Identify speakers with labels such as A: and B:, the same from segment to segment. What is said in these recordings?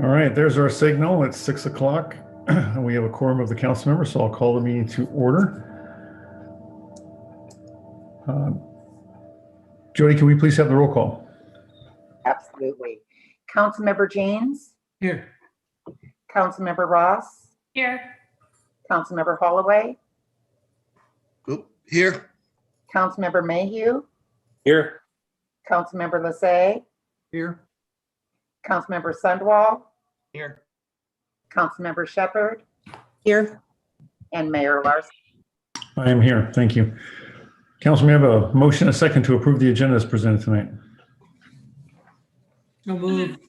A: All right, there's our signal. It's 6 o'clock. We have a quorum of the council members, so I'll call the meeting to order. Jody, can we please have the roll call?
B: Absolutely. Councilmember James?
C: Here.
B: Councilmember Ross?
D: Here.
B: Councilmember Holloway?
C: Here.
B: Councilmember Mayhew?
C: Here.
B: Councilmember Lassay?
C: Here.
B: Councilmember Sunwell?
C: Here.
B: Councilmember Shepherd?
E: Here.
B: And Mayor Larson.
A: I am here. Thank you. Council, we have a motion, a second to approve the agenda as presented tonight.
C: So moved.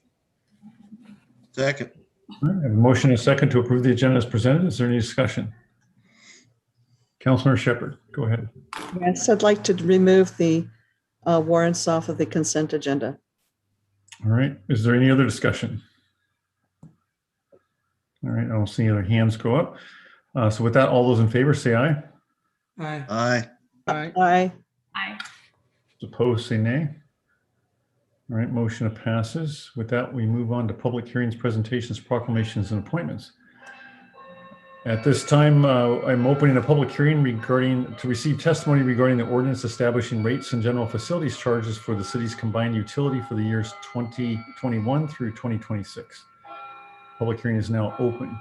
C: Second.
A: All right, I have a motion, a second to approve the agenda as presented. Is there any discussion? Councilmember Shepherd, go ahead.
E: Yes, I'd like to remove the warrants off of the consent agenda.
A: All right. Is there any other discussion? All right. I don't see any other hands go up. So with that, all those in favor say aye.
C: Aye. Aye. Aye.
E: Aye.
D: Aye.
A: Opposed, say nay. All right, motion passes. With that, we move on to public hearings, presentations, proclamations, and appointments. At this time, I'm opening a public hearing to receive testimony regarding the ordinance establishing rates and general facilities charges for the city's combined utility for the years 2021 through 2026. Public hearing is now open.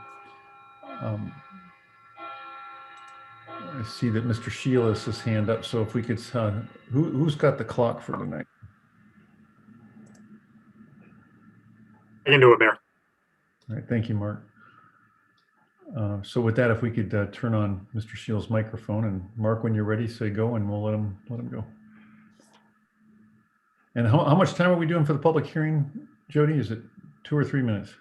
A: I see that Mr. Sheila has his hand up, so if we could, who's got the clock for tonight?
F: I can do it, Mayor.
A: All right, thank you, Mark. So with that, if we could turn on Mr. Shield's microphone, and Mark, when you're ready, say go, and we'll let him go. And how much time are we doing for the public hearing, Jody? Is it 2 or 3 minutes?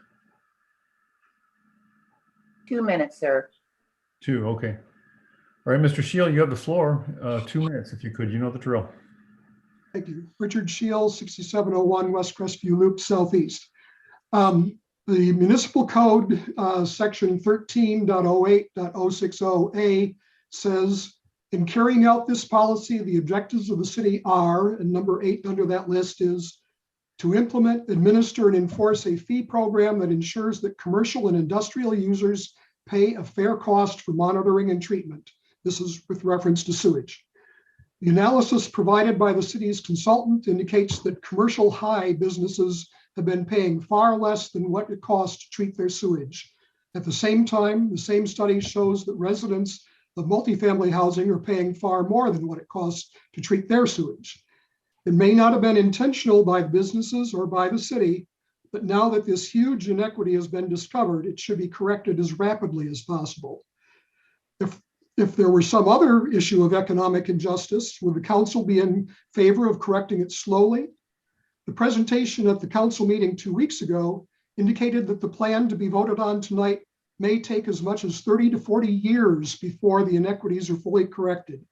B: 2 minutes, sir.
A: 2, okay. All right, Mr. Shield, you have the floor. 2 minutes, if you could. You know the drill.
G: Thank you. Richard Shield, 6701 West Crestview Loop Southeast. The municipal code, section 13.08.060A says, in carrying out this policy, the objectives of the city are, and number 8 under that list is, to implement, administer, and enforce a fee program that ensures that commercial and industrial users pay a fair cost for monitoring and treatment. This is with reference to sewage. The analysis provided by the city's consultant indicates that commercial high businesses have been paying far less than what it costs to treat their sewage. At the same time, the same study shows that residents of multifamily housing are paying far more than what it costs to treat their sewage. It may not have been intentional by businesses or by the city, but now that this huge inequity has been discovered, it should be corrected as rapidly as possible. If there were some other issue of economic injustice, would the council be in favor of correcting it slowly? The presentation at the council meeting 2 weeks ago indicated that the plan to be voted on tonight may take as much as 30 to 40 years before the inequities are fully corrected.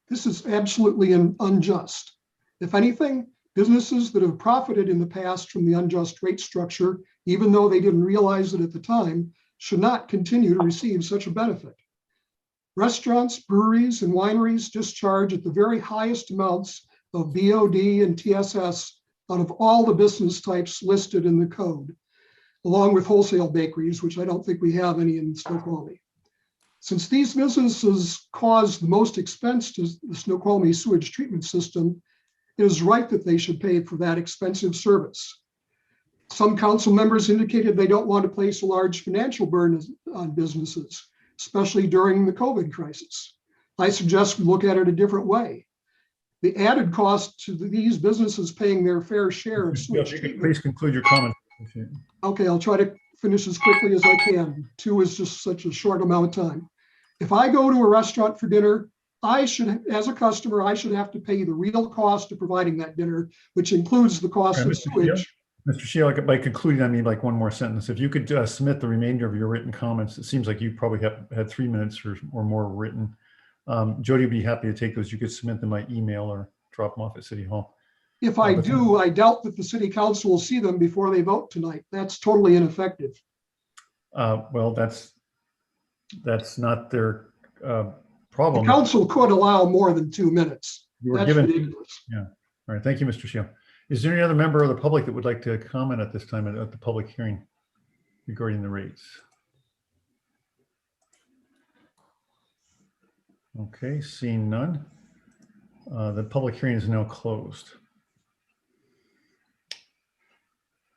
G: This is absolutely unjust. If anything, businesses that have profited in the past from the unjust rate structure, even though they didn't realize it at the time, should not continue to receive such a benefit. Restaurants, breweries, and wineries discharge at the very highest amounts of BOD and TSS out of all the business types listed in the code, along with wholesale bakeries, which I don't think we have any in Snoqualmie. Since these businesses cause the most expense to the Snoqualmie sewage treatment system, it is right that they should pay for that expensive service. Some council members indicated they don't want to place a large financial burden on businesses, especially during the COVID crisis. I suggest we look at it a different way. The added cost to these businesses paying their fair share of sewage treatment.
A: Please conclude your comment.
G: Okay, I'll try to finish as quickly as I can. 2 is just such a short amount of time. If I go to a restaurant for dinner, as a customer, I should have to pay the real cost of providing that dinner, which includes the cost of sewage.
A: Mr. Sheila, by concluding, I mean like one more sentence. If you could submit the remainder of your written comments, it seems like you probably have had 3 minutes or more written. Jody would be happy to take those. You could submit them by email or drop them off at City Hall.
G: If I do, I doubt that the city council will see them before they vote tonight. That's totally ineffective.
A: Well, that's not their problem.
G: The council could allow more than 2 minutes.
A: You were
G: That's
A: given,
G: ridiculous.
A: yeah. All right. Thank you, Mr. Shield. Is there any other member of the public that would like to comment at this time at the public hearing? regarding the rates? Okay, seeing none. The public hearing is now closed.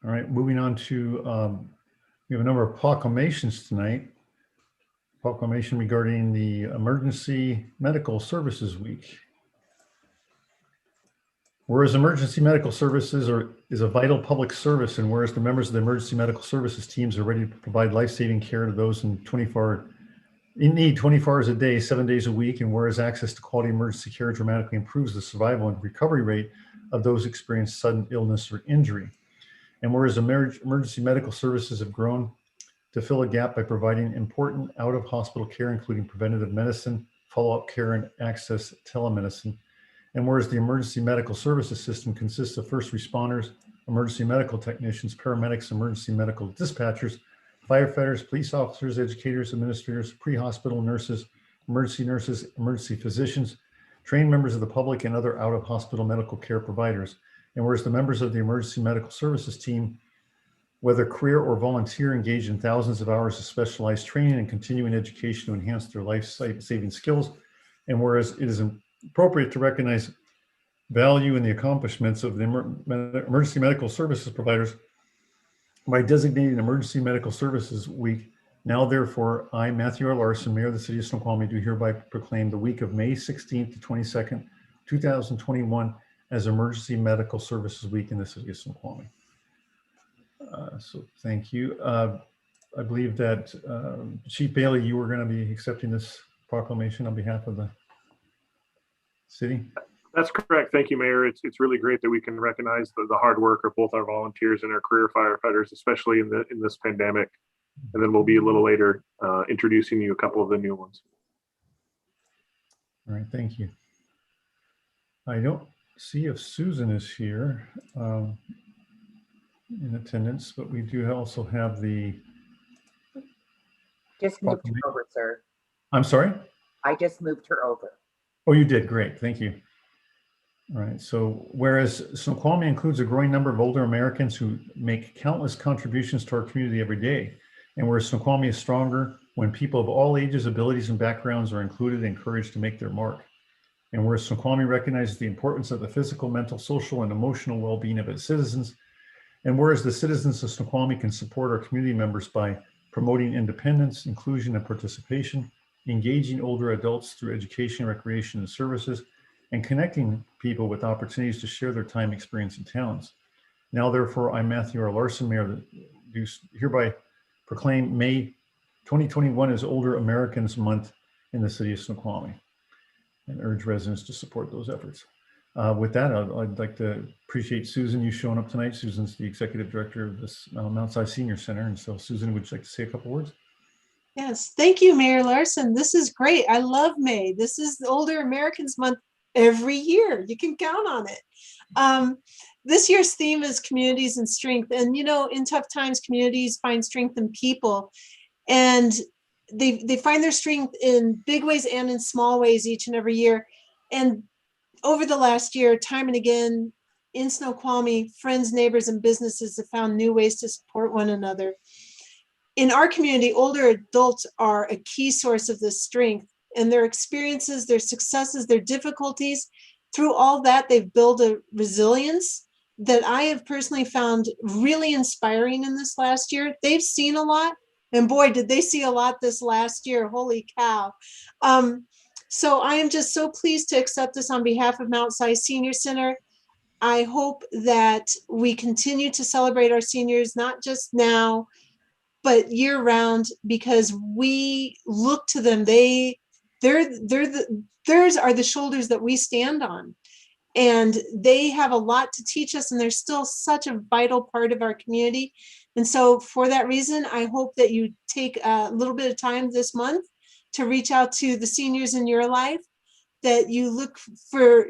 A: All right, moving on to, we have a number of proclamations tonight. Proclamation regarding the Emergency Medical Services Week. Whereas emergency medical services is a vital public service, and whereas the members of the emergency medical services teams are ready to provide life-saving care to those in need 24 hours a day, 7 days a week, and whereas access to quality emergency care dramatically improves the survival and recovery rate of those experiencing sudden illness or injury. And whereas emergency medical services have grown to fill a gap by providing important out-of-hospital care, including preventative medicine, follow-up care, and access to telemedicine. And whereas the emergency medical services system consists of first responders, emergency medical technicians, paramedics, emergency medical dispatchers, firefighters, police officers, educators, administrators, pre-hospital nurses, emergency physicians, trained members of the public, and other out-of-hospital medical care providers. And whereas the members of the emergency medical services team, whether career or volunteer, engage in thousands of hours of specialized training and continuing education to enhance their life-saving skills. And whereas it is appropriate to recognize value in the accomplishments of the emergency medical services providers by designating Emergency Medical Services Week. Now, therefore, I, Matthew R. Larson, Mayor of the City of Snoqualmie, do hereby proclaim the week of May 16th to 22nd, 2021 as Emergency Medical Services Week in the City of Snoqualmie. So thank you. I believe that Chief Bailey, you were going to be accepting this proclamation on behalf of the city.
F: That's correct. Thank you, Mayor. It's really great that we can recognize the hard work of both our volunteers and our career firefighters, especially in this pandemic. And then we'll be a little later introducing you a couple of the new ones.
A: All right, thank you. I don't see if Susan is here in attendance, but we do also have the.
B: Just moved her over, sir.
A: I'm sorry?
B: I just moved her over.
A: Oh, you did. Great. Thank you. All right. So whereas Snoqualmie includes a growing number of older Americans who make countless contributions to our community every day, and whereas Snoqualmie is stronger when people of all ages, abilities, and backgrounds are included and encouraged to make their mark, and whereas Snoqualmie recognizes the importance of the physical, mental, social, and emotional well-being of its citizens, and whereas the citizens of Snoqualmie can support our community members by promoting independence, inclusion, and participation, engaging older adults through education, recreation, and services, and connecting people with opportunities to share their time, experience, and talents. Now, therefore, I, Matthew R. Larson, Mayor, do hereby proclaim May 2021 as Older Americans Month in the City of Snoqualmie and urge residents to support those efforts. With that, I'd like to appreciate Susan, you showing up tonight. Susan's the Executive Director of this Mount Si Senior Center. And so, Susan, would you like to say a couple words?
D: Yes, thank you, Mayor Larson. This is great. I love May. This is the Older Americans Month every year. You can count on it. This year's theme is communities and strength. And, you know, in tough times, communities find strength in people. And they find their strength in big ways and in small ways each and every year. And over the last year, time and again, in Snoqualmie, friends, neighbors, and businesses have found new ways to support one another. In our community, older adults are a key source of this strength, and their experiences, their successes, their difficulties, through all that, they've built a resilience that I have personally found really inspiring in this last year. They've seen a lot, and boy, did they see a lot this last year. Holy cow. So I am just so pleased to accept this on behalf of Mount Si Senior Center. I hope that we continue to celebrate our seniors, not just now, but year round, because we look to them. Theirs are the shoulders that we stand on, and they have a lot to teach us, and they're still such a vital part of our community. And so for that reason, I hope that you take a little bit of time this month to reach out to the seniors in your life, that you look for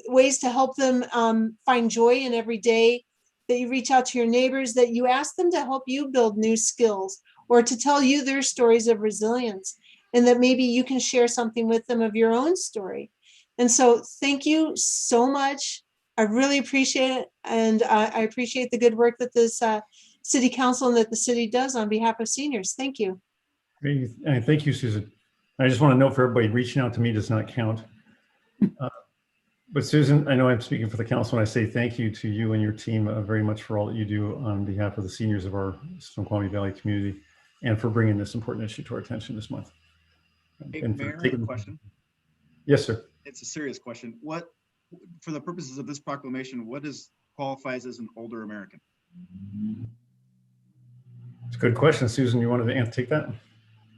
D: ways to help them find joy in every day, that you reach out to your neighbors, that you ask them to help you build new skills or to tell you their stories of resilience, and that maybe you can share something with them of your own story. And so thank you so much. I really appreciate it. And I appreciate the good work that this city council and that the city does on behalf of seniors. Thank you.
A: And thank you, Susan. I just want to note for everybody, reaching out to me does not count. But Susan, I know I'm speaking for the council when I say thank you to you and your team very much for all that you do on behalf of the seniors of our Snoqualmie Valley community and for bringing this important issue to our attention this month.
H: Hey,
A: And for
H: Mayor, I have
A: taking-
H: a question.
A: Yes, sir.
H: It's a serious question. What, for the purposes of this proclamation, what qualifies as an older American?
A: It's a good question. Susan, you wanted to take that?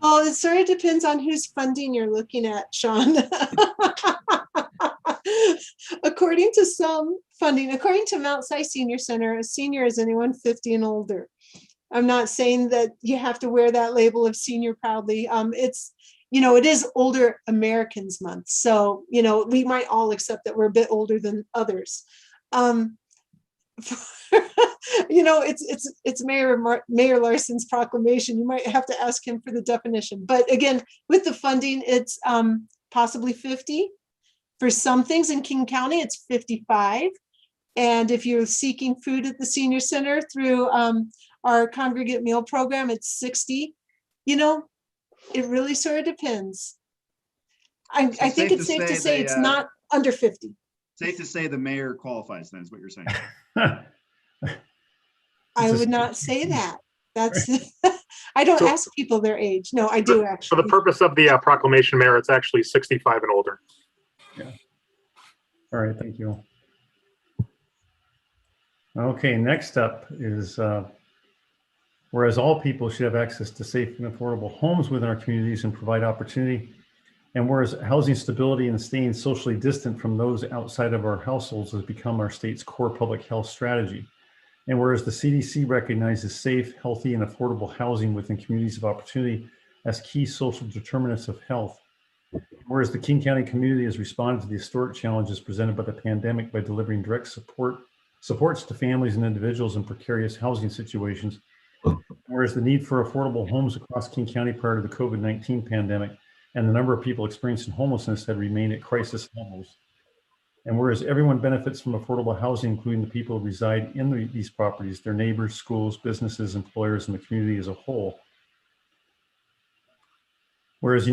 D: Oh, it sort of depends on whose funding you're looking at, Sean. According to some funding, according to Mount Si Senior Center, a senior is anyone 50 and older. I'm not saying that you have to wear that label of senior proudly. It's, it is Older Americans Month. So, we might all accept that we're a bit older than others. It's Mayor Larson's proclamation. You might have to ask him for the definition. But again, with the funding, it's possibly 50. For some things in King County, it's 55. And if you're seeking food at the senior center through our congregate meal program, it's 60. It really sort of depends. I think it's safe to say it's not under 50.
H: Safe to say the mayor qualifies, then, is what you're saying.
D: I would not say that. That's I don't ask people their age. No, I do actually.
F: For the purpose of the proclamation, Mayor, it's actually 65 and older.
A: Yeah. All right. Thank you. Okay. Next up is whereas all people should have access to safe and affordable homes within our communities and provide opportunity. And whereas housing stability and staying socially distant from those outside of our households has become our state's core public health strategy. And whereas the CDC recognizes safe, healthy, and affordable housing within communities of opportunity as key social determinants of health. Whereas the King County community has responded to the historic challenges presented by the pandemic by delivering direct supports to families and individuals in precarious housing situations. Whereas the need for affordable homes across King County prior to the COVID-19 pandemic and the number of people experiencing homelessness had remained at crisis levels. And whereas everyone benefits from affordable housing, including the people who reside in these properties, their neighbors, schools, businesses, employers, and the community as a whole. Whereas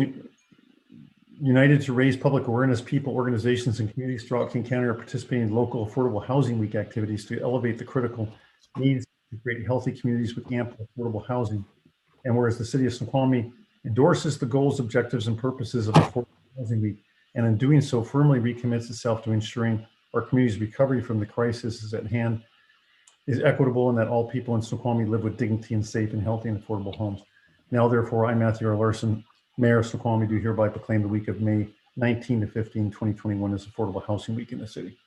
A: united to raise public awareness, people, organizations, and communities throughout King County are participating in local affordable housing week activities to elevate the critical needs to create healthy communities with ample affordable housing. And whereas the city of Snoqualmie endorses the goals, objectives, and purposes of Affordable Housing Week, and in doing so firmly recommits itself to ensuring our community's recovery from the crisis at hand is equitable and that all people in Snoqualmie live with dignity in safe and healthy and affordable homes. Now, therefore, I, Matthew R. Larson, Mayor of Snoqualmie, do hereby proclaim the week of May 19 to 15, 2021 as Affordable Housing Week in the city.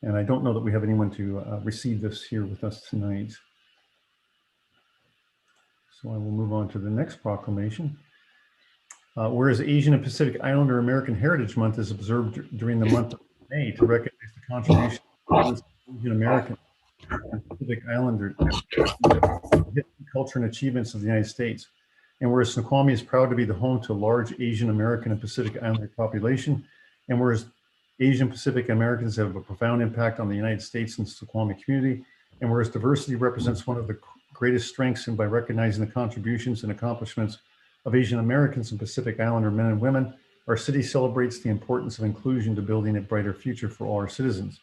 A: And I don't know that we have anyone to receive this here with us tonight. So I will move on to the next proclamation. Whereas Asian and Pacific Islander American Heritage Month is observed during the month of May to recognize the contribution of Asian American and Pacific Islander history, culture, and achievements of the United States. And whereas Snoqualmie is proud to be the home to a large Asian American and Pacific Islander population, and whereas Asian Pacific Americans have a profound impact on the United States and Snoqualmie community, and whereas diversity represents one of the greatest strengths, and by recognizing the contributions and accomplishments of Asian Americans and Pacific Islander men and women, our city celebrates the importance of inclusion to building a brighter future for all our citizens.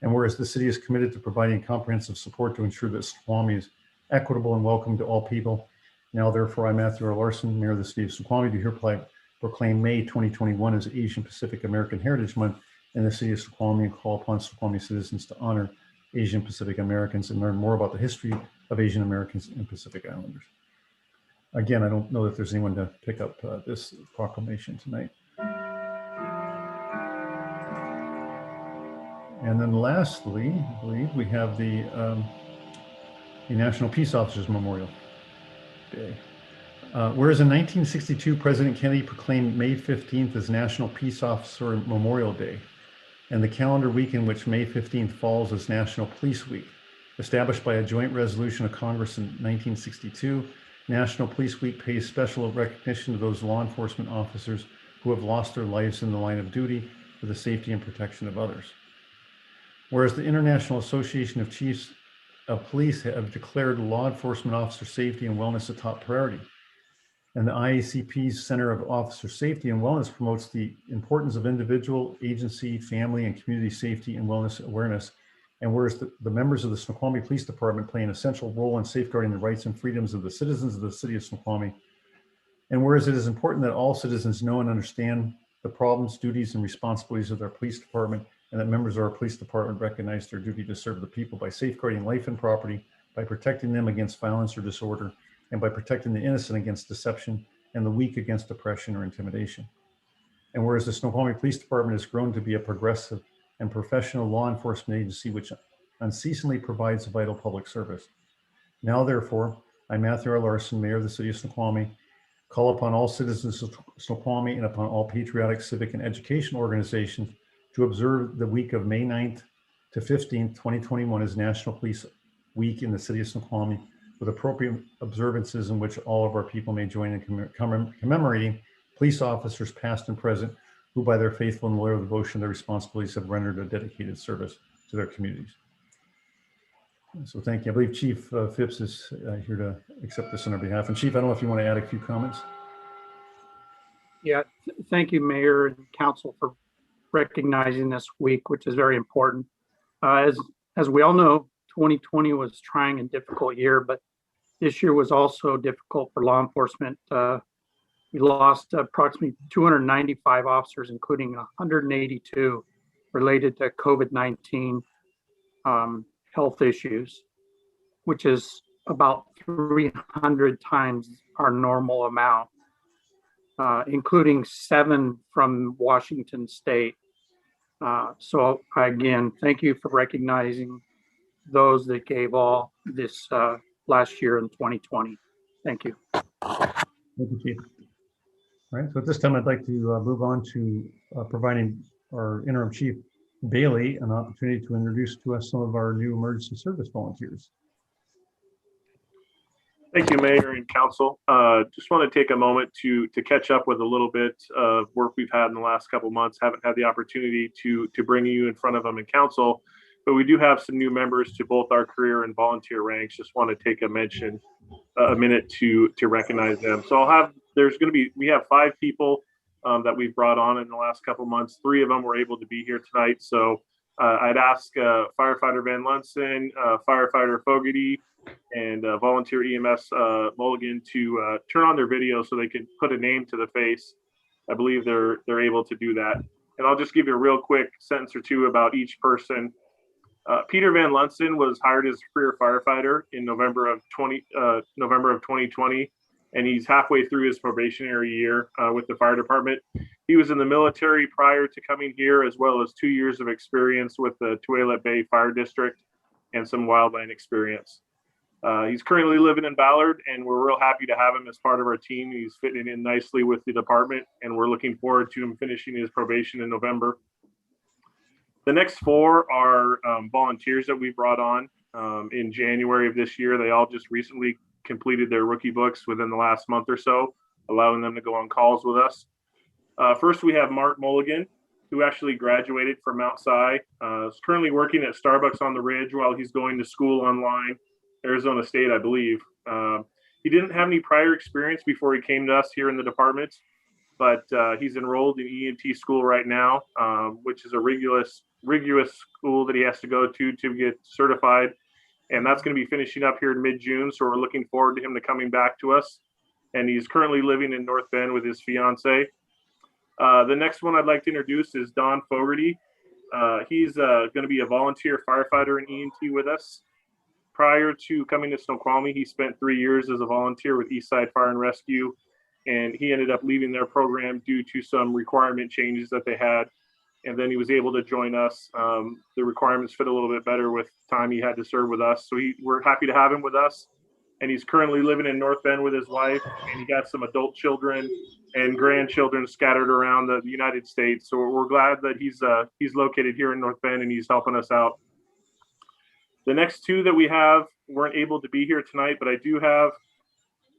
A: And whereas the city is committed to providing comprehensive support to ensure that Snoqualmie is equitable and welcome to all people. Now, therefore, I, Matthew R. Larson, Mayor of the City of Snoqualmie, do hereby proclaim May 2021 as Asian Pacific American Heritage Month in the city of Snoqualmie and call upon Snoqualmie citizens to honor Asian Pacific Americans and learn more about the history of Asian Americans and Pacific Islanders. Again, I don't know if there's anyone to pick up this proclamation tonight. And then lastly, I believe we have the National Peace Officers Memorial Day. Whereas in 1962, President Kennedy proclaimed May 15th as National Peace Officer Memorial Day, and the calendar week in which May 15th falls as National Police Week. Established by a joint resolution of Congress in 1962, National Police Week pays special recognition to those law enforcement officers who have lost their lives in the line of duty for the safety and protection of others. Whereas the International Association of Chiefs police have declared law enforcement officer safety and wellness a top priority. And the IACP's Center of Officer Safety and Wellness promotes the importance of individual, agency, family, and community safety and wellness awareness. And whereas the members of the Snoqualmie Police Department play an essential role in safeguarding the rights and freedoms of the citizens of the city of Snoqualmie. And whereas it is important that all citizens know and understand the problems, duties, and responsibilities of their police department, and that members of our police department recognize their duty to serve the people by safeguarding life and property, by protecting them against violence or disorder, and by protecting the innocent against deception and the weak against oppression or intimidation. And whereas the Snoqualmie Police Department has grown to be a progressive and professional law enforcement agency which unceasingly provides vital public service. Now, therefore, I, Matthew R. Larson, Mayor of the City of Snoqualmie, call upon all citizens of Snoqualmie and upon all patriotic, civic, and educational organizations to observe the week of May 9th to 15th, 2021 as National Police Week in the City of Snoqualmie, with appropriate observances in which all of our people may join in commemorating police officers past and present who by their faithful and loyal devotion to their responsibilities have rendered a dedicated service to their communities. So thank you. I believe Chief Phipps is here to accept this on our behalf. And Chief, I don't know if you want to add a few comments.
I: Yeah, thank you, Mayor and Council, for recognizing this week, which is very important. As we all know, 2020 was a trying and difficult year, but this year was also difficult for law enforcement. We lost approximately 295 officers, including 182 related to COVID-19 health issues, which is about 300 times our normal amount, including 7 from Washington State. So again, thank you for recognizing those that gave all this last year in 2020. Thank you.
A: Thank you, Chief. All right, so at this time, I'd like to move on to providing our interim chief, Bailey, an opportunity to introduce to us some of our new emergency service volunteers.
F: Thank you, Mayor and Council. Just want to take a moment to catch up with a little bit of work we've had in the last couple of months. Haven't had the opportunity to bring you in front of them in Council, but we do have some new members to both our career and volunteer ranks. Just want to take a minute to recognize them. So we have 5 people that we've brought on in the last couple of months. 3 of them were able to be here tonight. So I'd ask firefighter Van Lunsen, firefighter Fogarty, and volunteer EMS Mulligan to turn on their video so they can put a name to the face. I believe they're able to do that. And I'll just give you a real quick sentence or two about each person. Peter Van Lunsen was hired as a career firefighter in November of 2020, and he's halfway through his probationary year with the fire department. He was in the military prior to coming here, as well as 2 years of experience with the Tualatin Bay Fire District and some wildland experience. He's currently living in Ballard, and we're real happy to have him as part of our team. He's fitting in nicely with the department, and we're looking forward to him finishing his probation in November. The next 4 are volunteers that we brought on in January of this year. They all just recently completed their rookie books within the last month or so, allowing them to go on calls with us. First, we have Mark Mulligan, who actually graduated from Mount Si. Is currently working at Starbucks on the Ridge while he's going to school online, Arizona State, I believe. He didn't have any prior experience before he came to us here in the department, but he's enrolled in EMT school right now, which is a rigorous school that he has to go to get certified. And that's going to be finishing up here in mid-June. So we're looking forward to him coming back to us. And he's currently living in North Bend with his fiance. The next one I'd like to introduce is Don Fogarty. He's going to be a volunteer firefighter in EMT with us. Prior to coming to Snoqualmie, he spent 3 years as a volunteer with Eastside Fire and Rescue. And he ended up leaving their program due to some requirement changes that they had. And then he was able to join us. The requirements fit a little bit better with time he had to serve with us. So we're happy to have him with us. And he's currently living in North Bend with his wife. And he got some adult children and grandchildren scattered around the United States. So we're glad that he's located here in North Bend and he's helping us out. The next 2 that we have weren't able to be here tonight, but I do have,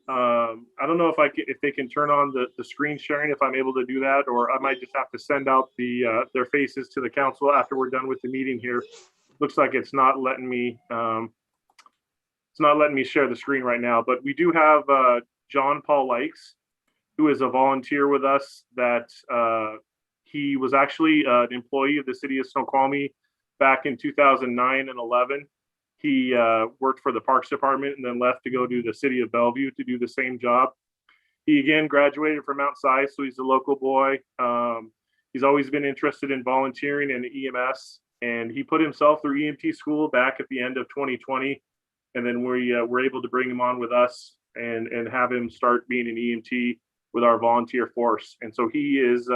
F: I don't know if they can turn on the screen sharing, if I'm able to do that, or I might just have to send out their faces to the council after we're done with the meeting here. Looks like it's not letting me it's not letting me share the screen right now, but we do have John Paul Likes, who is a volunteer with us that he was actually an employee of the city of Snoqualmie back in 2009 and 11. He worked for the Parks Department and then left to go to the city of Bellevue to do the same job. He again graduated from Mount Si, so he's a local boy. He's always been interested in volunteering and EMS, and he put himself through EMT school back at the end of 2020. And then we were able to bring him on with us and have him start being an EMT with our volunteer force. And so he is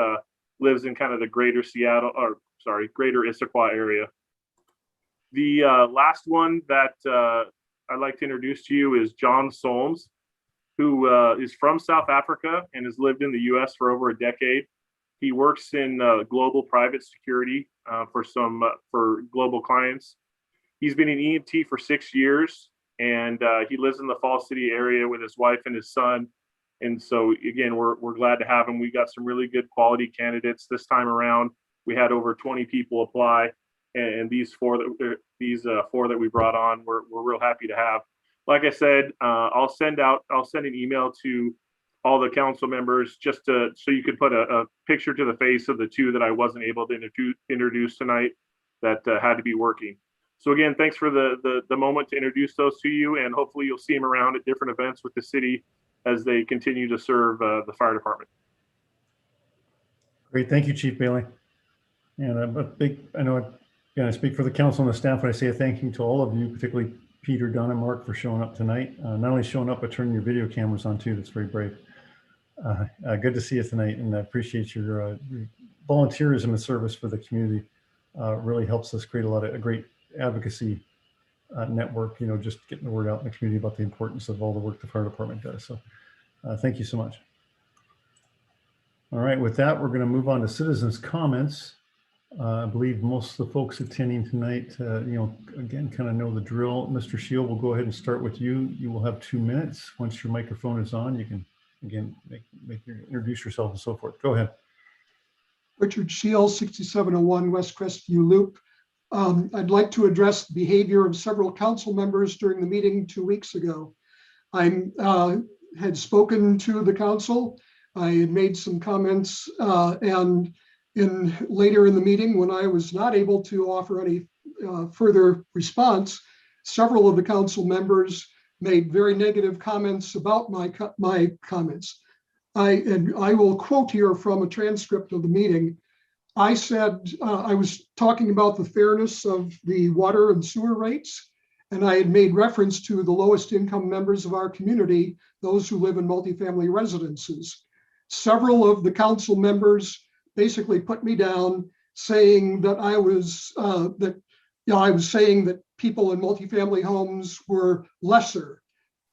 F: lives in kind of the greater greater Issaquah area. The last one that I'd like to introduce to you is John Solms, who is from South Africa and has lived in the US for over a decade. He works in global private security for global clients. He's been an EMT for 6 years, and he lives in the Falls City area with his wife and his son. And so again, we're glad to have him. We got some really good quality candidates this time around. We had over 20 people apply, and these four that we brought on, we're real happy to have. Like I said, I'll send an email to all the council members just so you could put a picture to the face of the two that I wasn't able to introduce tonight that had to be working. So again, thanks for the moment to introduce those to you, and hopefully you'll see them around at different events with the city as they continue to serve the fire department.
A: Great. Thank you, Chief Bailey. And I speak for the council and the staff when I say a thank you to all of you, particularly Peter, Don, and Mark for showing up tonight. Not only showing up, but turning your video cameras on too. That's very brave. Good to see you tonight, and I appreciate your volunteerism and service for the community. Really helps us create a great advocacy network, just getting the word out in the community about the importance of all the work the fire department does. So thank you so much. All right, with that, we're going to move on to citizens' comments. I believe most of the folks attending tonight, again, kind of know the drill. Mr. Shield, we'll go ahead and start with you. You will have 2 minutes. Once your microphone is on, you can, again, introduce yourself and so forth. Go ahead.
G: Richard Shield, 6701 West Crestview Loop. I'd like to address the behavior of several council members during the meeting 2 weeks ago. I had spoken to the council. I had made some comments, and later in the meeting, when I was not able to offer any further response, several of the council members made very negative comments about my comments. I will quote here from a transcript of the meeting. I said, I was talking about the fairness of the water and sewer rates, and I had made reference to the lowest income members of our community, those who live in multifamily residences. Several of the council members basically put me down, saying that I was saying that people in multifamily homes were lesser.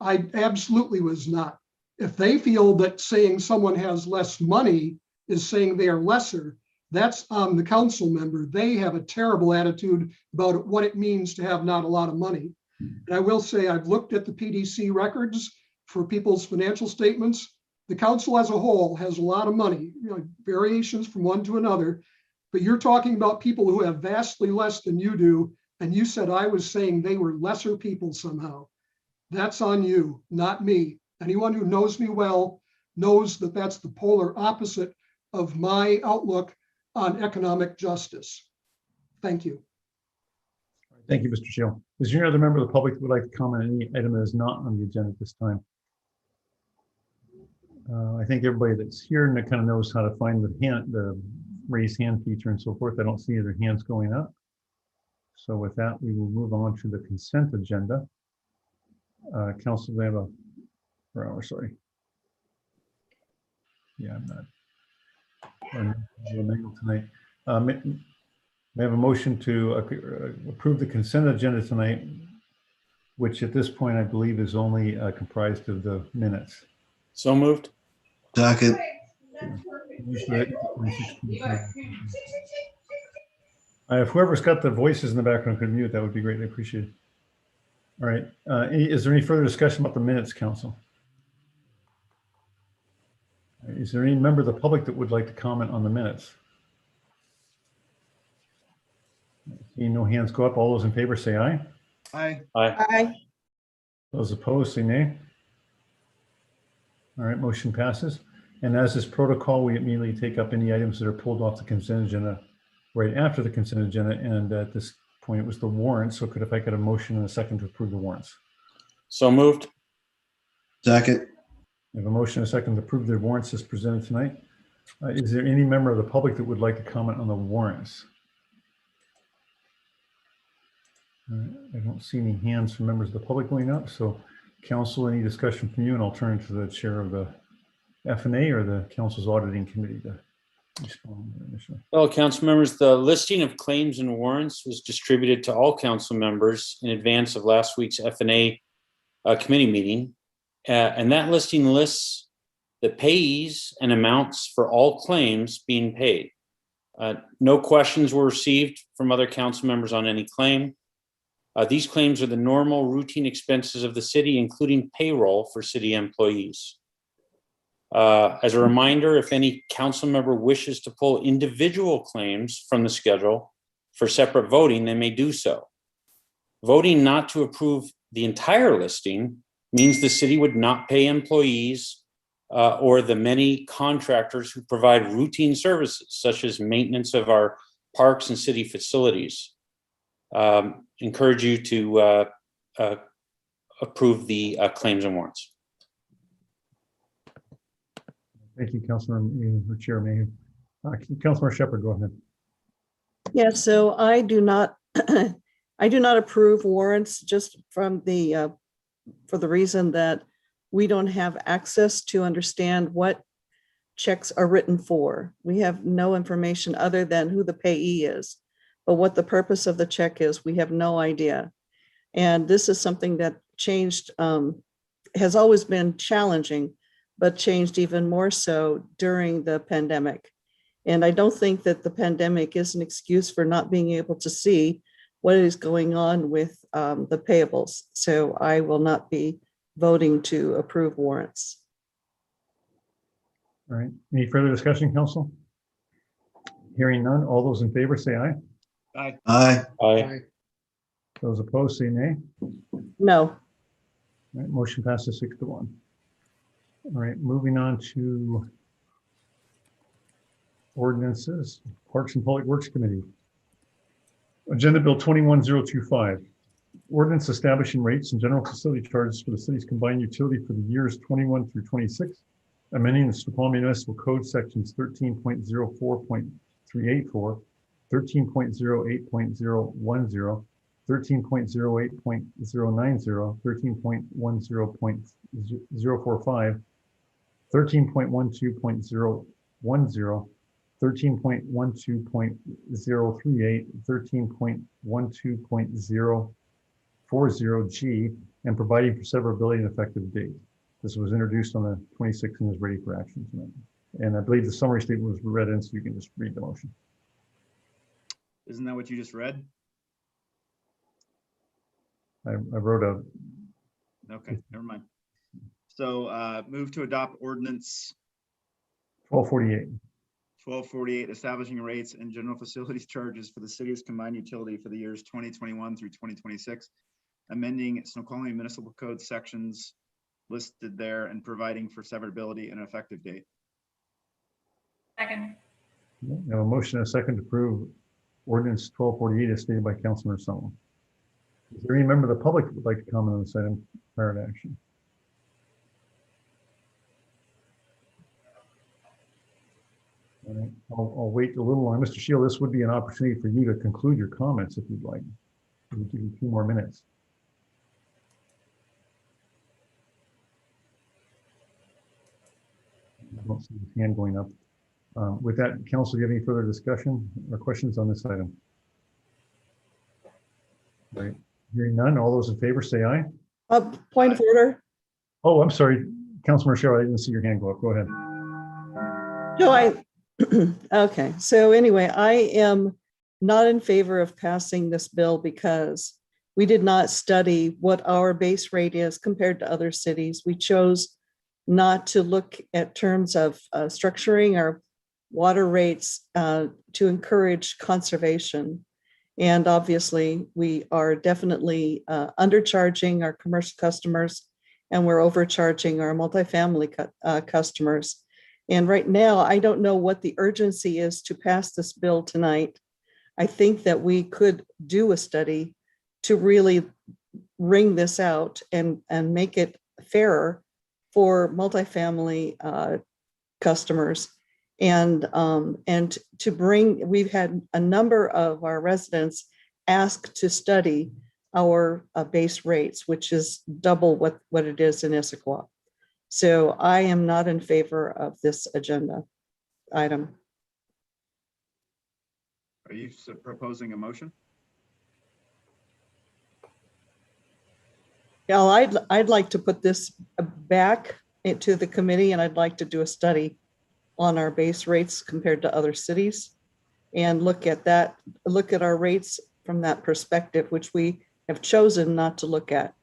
G: I absolutely was not. If they feel that saying someone has less money is saying they are lesser, that's on the council member. They have a terrible attitude about what it means to have not a lot of money. And I will say, I've looked at the PDC records for people's financial statements. The council as a whole has a lot of money, variations from one to another, but you're talking about people who have vastly less than you do. And you said I was saying they were lesser people somehow. That's on you, not me. Anyone who knows me well knows that that's the polar opposite of my outlook on economic justice. Thank you.
A: Thank you, Mr. Shield. Is there any other member of the public that would like to comment on any item that is not on the agenda at this time? I think everybody that's here and that kind of knows how to find the raise hand feature and so forth. I don't see other hands going up. So with that, we will move on to the consent agenda. Council, we have sorry. Yeah, I'm not tonight. We have a motion to approve the consent agenda tonight, which at this point I believe is only comprised of the minutes.
C: So moved. Second.
A: If whoever's got the voices in the background could mute, that would be greatly appreciated. All right. Is there any further discussion about the minutes, council? Is there any member of the public that would like to comment on the minutes? Seeing no hands go up, all those in favor say aye.
H: Aye.
C: Aye.
E: Aye.
A: Those opposed, say nay. All right, motion passes. And as is protocol, we immediately take up any items that are pulled off the consent agenda right after the consent agenda. And at this point, it was the warrants. So if I could have a motion and a second to approve the warrants.
C: So moved.
H: Second.
A: We have a motion and a second to approve the warrants as presented tonight. Is there any member of the public that would like to comment on the warrants? I don't see any hands from members of the public going up. So council, any discussion from you? And I'll turn to the chair of the F&A or the council's auditing committee to respond initially.
J: Well, council members, the listing of claims and warrants was distributed to all council members in advance of last week's F&A committee meeting. And that listing lists the payees and amounts for all claims being paid. No questions were received from other council members on any claim. These claims are the normal routine expenses of the city, including payroll for city employees. As a reminder, if any council member wishes to pull individual claims from the schedule for separate voting, they may do so. Voting not to approve the entire listing means the city would not pay employees or the many contractors who provide routine services, such as maintenance of our parks and city facilities. Encourage you to approve the claims and warrants.
A: Thank you, Councilor Chair Mayhew. Councilor Shepherd, go ahead.
E: Yeah, so I do not approve warrants just from the for the reason that we don't have access to understand what checks are written for. We have no information other than who the payee is, but what the purpose of the check is, we have no idea. And this is something that changed, has always been challenging, but changed even more so during the pandemic. And I don't think that the pandemic is an excuse for not being able to see what is going on with the payables. So I will not be voting to approve warrants.
A: All right. Any further discussion, council? Hearing none. All those in favor say aye.
H: Aye.
C: Aye.
J: Aye.
A: Those opposed say nay.
E: No.
A: All right, motion passes 6-1. All right, moving on to ordinances, Parks and Public Works Committee. Agenda Bill 21025, ordinance establishing rates and general facility charges for the city's combined utility for the years 21 through 26, amending the Snoqualmie Municipal Code sections 13.04.384, 13.08.010, 13.08.090, 13.10.045, 13.12.010, 13.12.038, 13.12.040G, and providing for severability and effective date. This was introduced on the 26th and is ready for action tonight. And I believe the summary statement was read in, so you can just read the motion.
H: Isn't that what you just read?
A: I wrote a.
H: Okay, never mind. So move to adopt ordinance
A: 1248.
H: 1248, establishing rates and general facilities charges for the city's combined utility for the years 2021 through 2026, amending Snoqualmie Municipal Code sections listed there and providing for severability and effective date.
K: Second.
A: I have a motion and a second to approve ordinance 1248 as stated by Councilman Sunwell. Is there any member of the public that would like to comment on this item prior to action? All right, I'll wait a little longer. Mr. Shield, this would be an opportunity for you to conclude your comments if you'd like. We'll give you 2 more minutes. I don't see his hand going up. With that, council, do you have any further discussion or questions on this item? All right, hearing none, all those in favor say aye.
E: Point of order.
A: Oh, I'm sorry, Councilman Cheryl, I didn't see your hand go up. Go ahead.
E: No, okay. So anyway, I am not in favor of passing this bill because we did not study what our base rate is compared to other cities. We chose not to look at terms of structuring our water rates to encourage conservation. And obviously, we are definitely undercharging our commercial customers, and we're overcharging our multifamily customers. And right now, I don't know what the urgency is to pass this bill tonight. I think that we could do a study to really wring this out and make it fairer for multifamily customers. And to bring, we've had a number of our residents ask to study our base rates, which is double what it is in Issaquah. So I am not in favor of this agenda item.
H: Are you proposing a motion?
E: Yeah, I'd like to put this back into the committee, and I'd like to do a study on our base rates compared to other cities and look at our rates from that perspective, which we have chosen not to look at.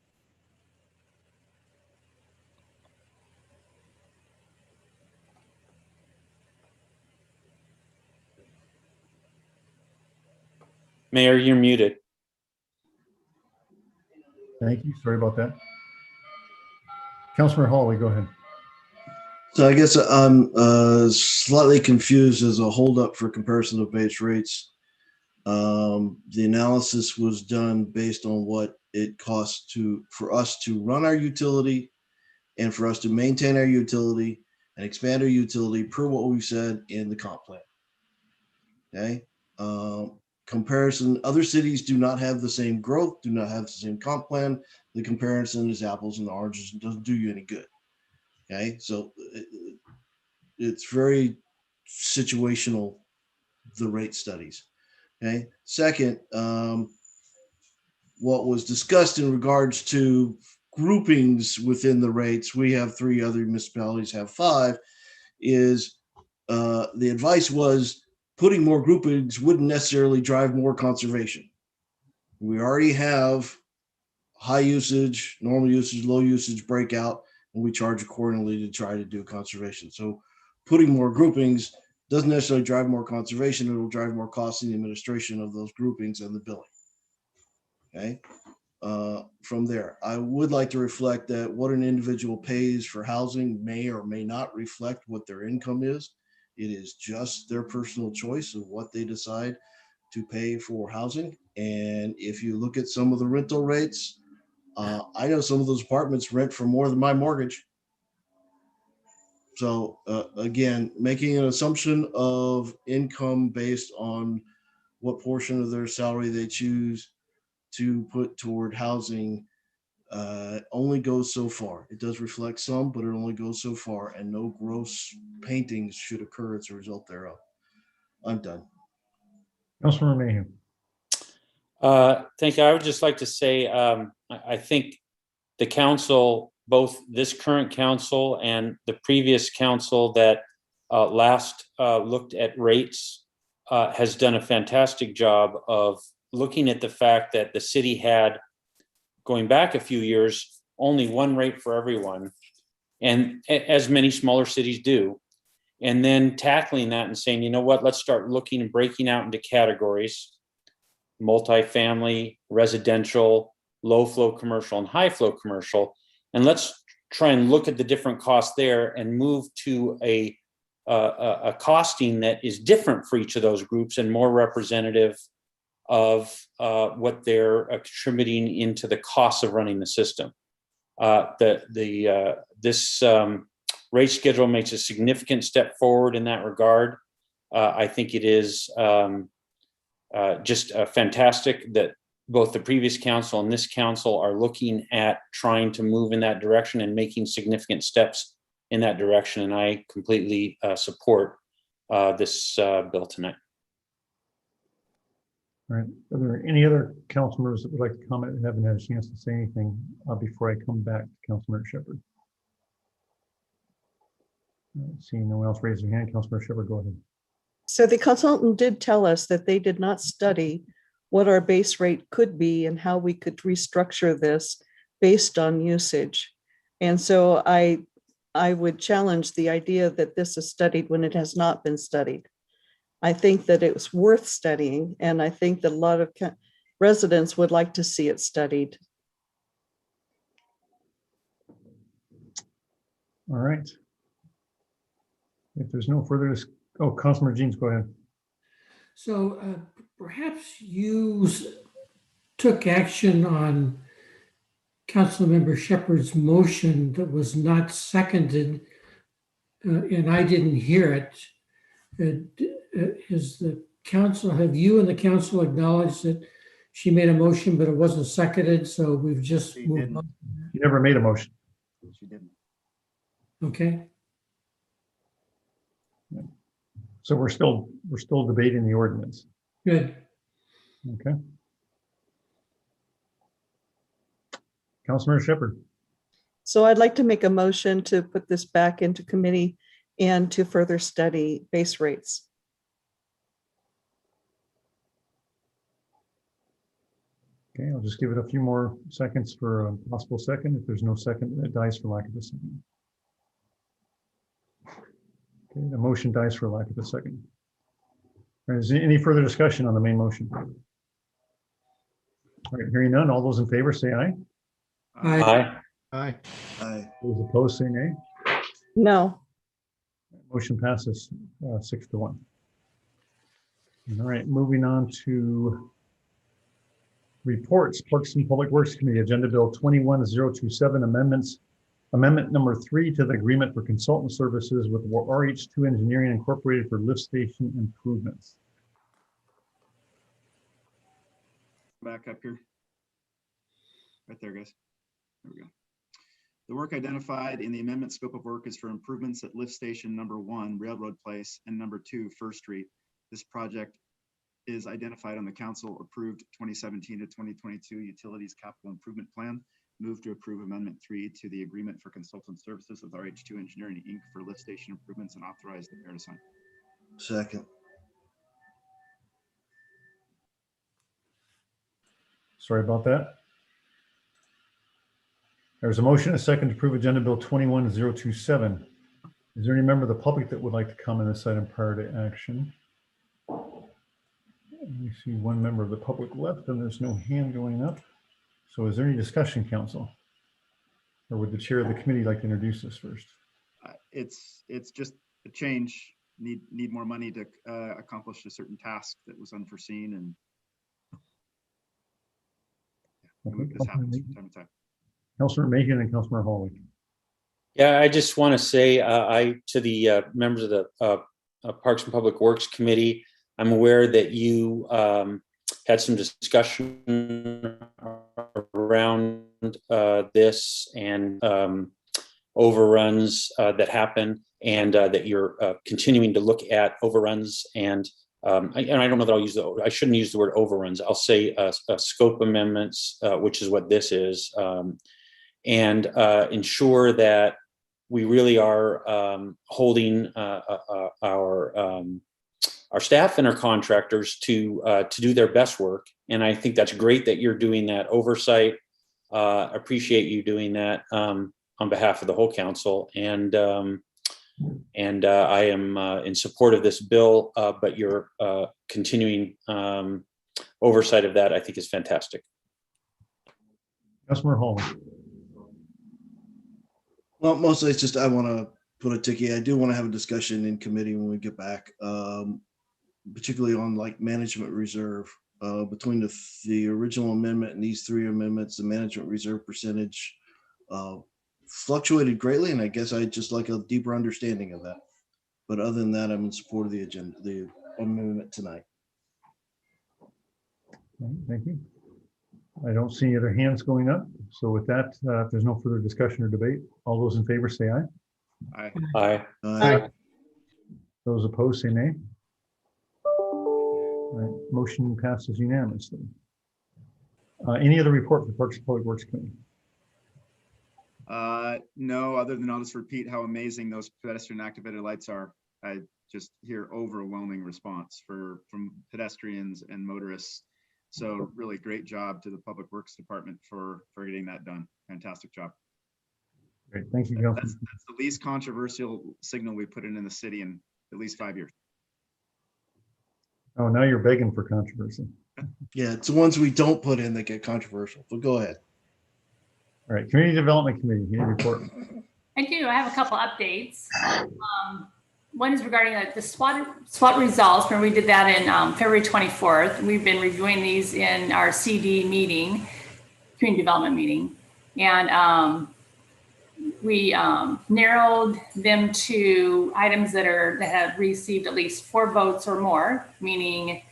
J: Mayor, you're muted.
A: Thank you. Sorry about that. Councilor Holloway, go ahead.
C: So I guess I'm slightly confused as a holdup for comparison of base rates. The analysis was done based on what it costs for us to run our utility and for us to maintain our utility and expand our utility per what we've said in the comp plan. Okay. Comparison, other cities do not have the same growth, do not have the same comp plan. The comparison is apples and oranges and doesn't do you any good. Okay, so it's very situational, the rate studies. Okay, second, what was discussed in regards to groupings within the rates, we have 3, other municipalities have 5, is the advice was putting more groupings wouldn't necessarily drive more conservation. We already have high usage, normal usage, low usage breakout, and we charge accordingly to try to do conservation. So putting more groupings doesn't necessarily drive more conservation. It will drive more cost in the administration of those groupings and the billing. Okay. From there, I would like to reflect that what an individual pays for housing may or may not reflect what their income is. It is just their personal choice of what they decide to pay for housing. And if you look at some of the rental rates, I know some of those apartments rent for more than my mortgage. So again, making an assumption of income based on what portion of their salary they choose to put toward housing only goes so far. It does reflect some, but it only goes so far, and no gross paintings should occur as a result thereof. I'm done.
A: Councilor Mayhew.
J: Thank you. I would just like to say, I think the council, both this current council and the previous council that last looked at rates, has done a fantastic job of looking at the fact that the city had, going back a few years, only one rate for everyone, and as many smaller cities do, and then tackling that and saying, you know what, let's start looking and breaking out into categories: multifamily, residential, low flow commercial, and high flow commercial. And let's try and look at the different costs there and move to a costing that is different for each of those groups and more representative of what they're contributing into the cost of running the system. This rate schedule makes a significant step forward in that regard. I think it is just fantastic that both the previous council and this council are looking at trying to move in that direction and making significant steps in that direction. And I completely support this bill tonight.
A: All right. Are there any other council members that would like to comment and haven't had a chance to say anything before I come back to Councilmember Shepherd? Seeing no one else raise their hand, Councilmember Shepherd, go ahead.
E: So the consultant did tell us that they did not study what our base rate could be and how we could restructure this based on usage. And so I would challenge the idea that this is studied when it has not been studied. I think that it was worth studying, and I think that a lot of residents would like to see it studied.
A: All right. If there's no further, oh, Councilmember Jeans, go ahead.
K: So perhaps you took action on Councilmember Shepherd's motion that was not seconded, and I didn't hear it. Is the council, have you and the council acknowledged that she made a motion, but it wasn't seconded, so we've just
H: She
K: moved
H: didn't.
K: on?
A: You never made a motion.
H: She didn't.
K: Okay,
A: So we're still debating the ordinance.
K: good.
A: Okay. Councilmember Shepherd.
E: So I'd like to make a motion to put this back into committee and to further study base rates.
A: Okay, I'll just give it a few more seconds for a possible second. If there's no second, it dies for lack of a second. Okay, the motion dies for lack of a second. All right, is there any further discussion on the main motion? All right, hearing none, all those in favor say aye.
K: Aye.
J: Aye.
C: Aye.
A: Those opposed say nay.
E: No,
A: Motion passes 6-1. All right, moving on to reports. Parks and Public Works Committee, Agenda Bill 21027, amendments. Amendment number 3 to the agreement for consultant services with RH2 Engineering Incorporated for lift station improvements.
H: Back up here. Right there, guys. There we go. The work identified in the amendment scope of work is for improvements at lift station number 1, Railroad Place, and number 2, First Street. This project is identified on the council approved 2017 to 2022 Utilities Capital Improvement Plan. Move to approve Amendment 3 to the agreement for consultant services with RH2 Engineering Inc. for lift station improvements and authorize the mayor to sign.
C: Second.
A: Sorry about that. There's a motion, a second to approve Agenda Bill 21027. Is there any member of the public that would like to comment on this item prior to action? We see one member of the public left and there's no hand going up. So is there any discussion, council? Or would the chair of the committee like to introduce this first?
H: It's just a change. Need more money to accomplish a certain task that was unforeseen, and
A: Okay,
H: this happens from time to time.
A: Councilor Mahan and Councilor Hawley.
J: Yeah, I just want to say to the members of the Parks and Public Works Committee, I'm aware that you had some discussion around this and overruns that happen, and that you're continuing to look at overruns. And I don't know that I'll use I shouldn't use the word overruns. I'll say scope amendments, which is what this is, and ensure that we really are holding our staff and our contractors to do their best work. And I think that's great that you're doing that oversight. Appreciate you doing that on behalf of the whole council. And I am in support of this bill, but your continuing oversight of that, I think, is fantastic.
A: Councilor Hawley.
C: Well, mostly it's just I want to put a ticket. I do want to have a discussion in committee when we get back, particularly on like management reserve. Between the original amendment and these 3 amendments, the management reserve percentage fluctuated greatly, and I guess I'd just like a deeper understanding of that. But other than that, I'm in support of the agenda, the amendment tonight.
A: Thank you. I don't see any other hands going up. So with that, if there's no further discussion or debate, all those in favor say aye.
H: Aye.
J: Aye.
E: Aye.
A: Those opposed say nay. All right, motion passes unanimously. Any other report for Parks and Public Works Committee?
H: No, other than I'll just repeat how amazing those pedestrian activated lights are. I just hear overwhelming response from pedestrians and motorists. So really great job to the Public Works Department for getting that done. Fantastic job.
A: Great, thank you,
H: That's the least controversial signal we put in the city in at least 5 years.
A: Oh, now you're begging for controversy.
C: Yeah, it's the ones we don't put in that get controversial, but go ahead.
A: All right, Community Development Committee, you report.
L: I do. I have a couple updates. One is regarding the SWOT results, where we did that in February 24th. We've been reviewing these in our CD meeting, community development meeting. And we narrowed them to items that have received at least 4 votes or more, meaning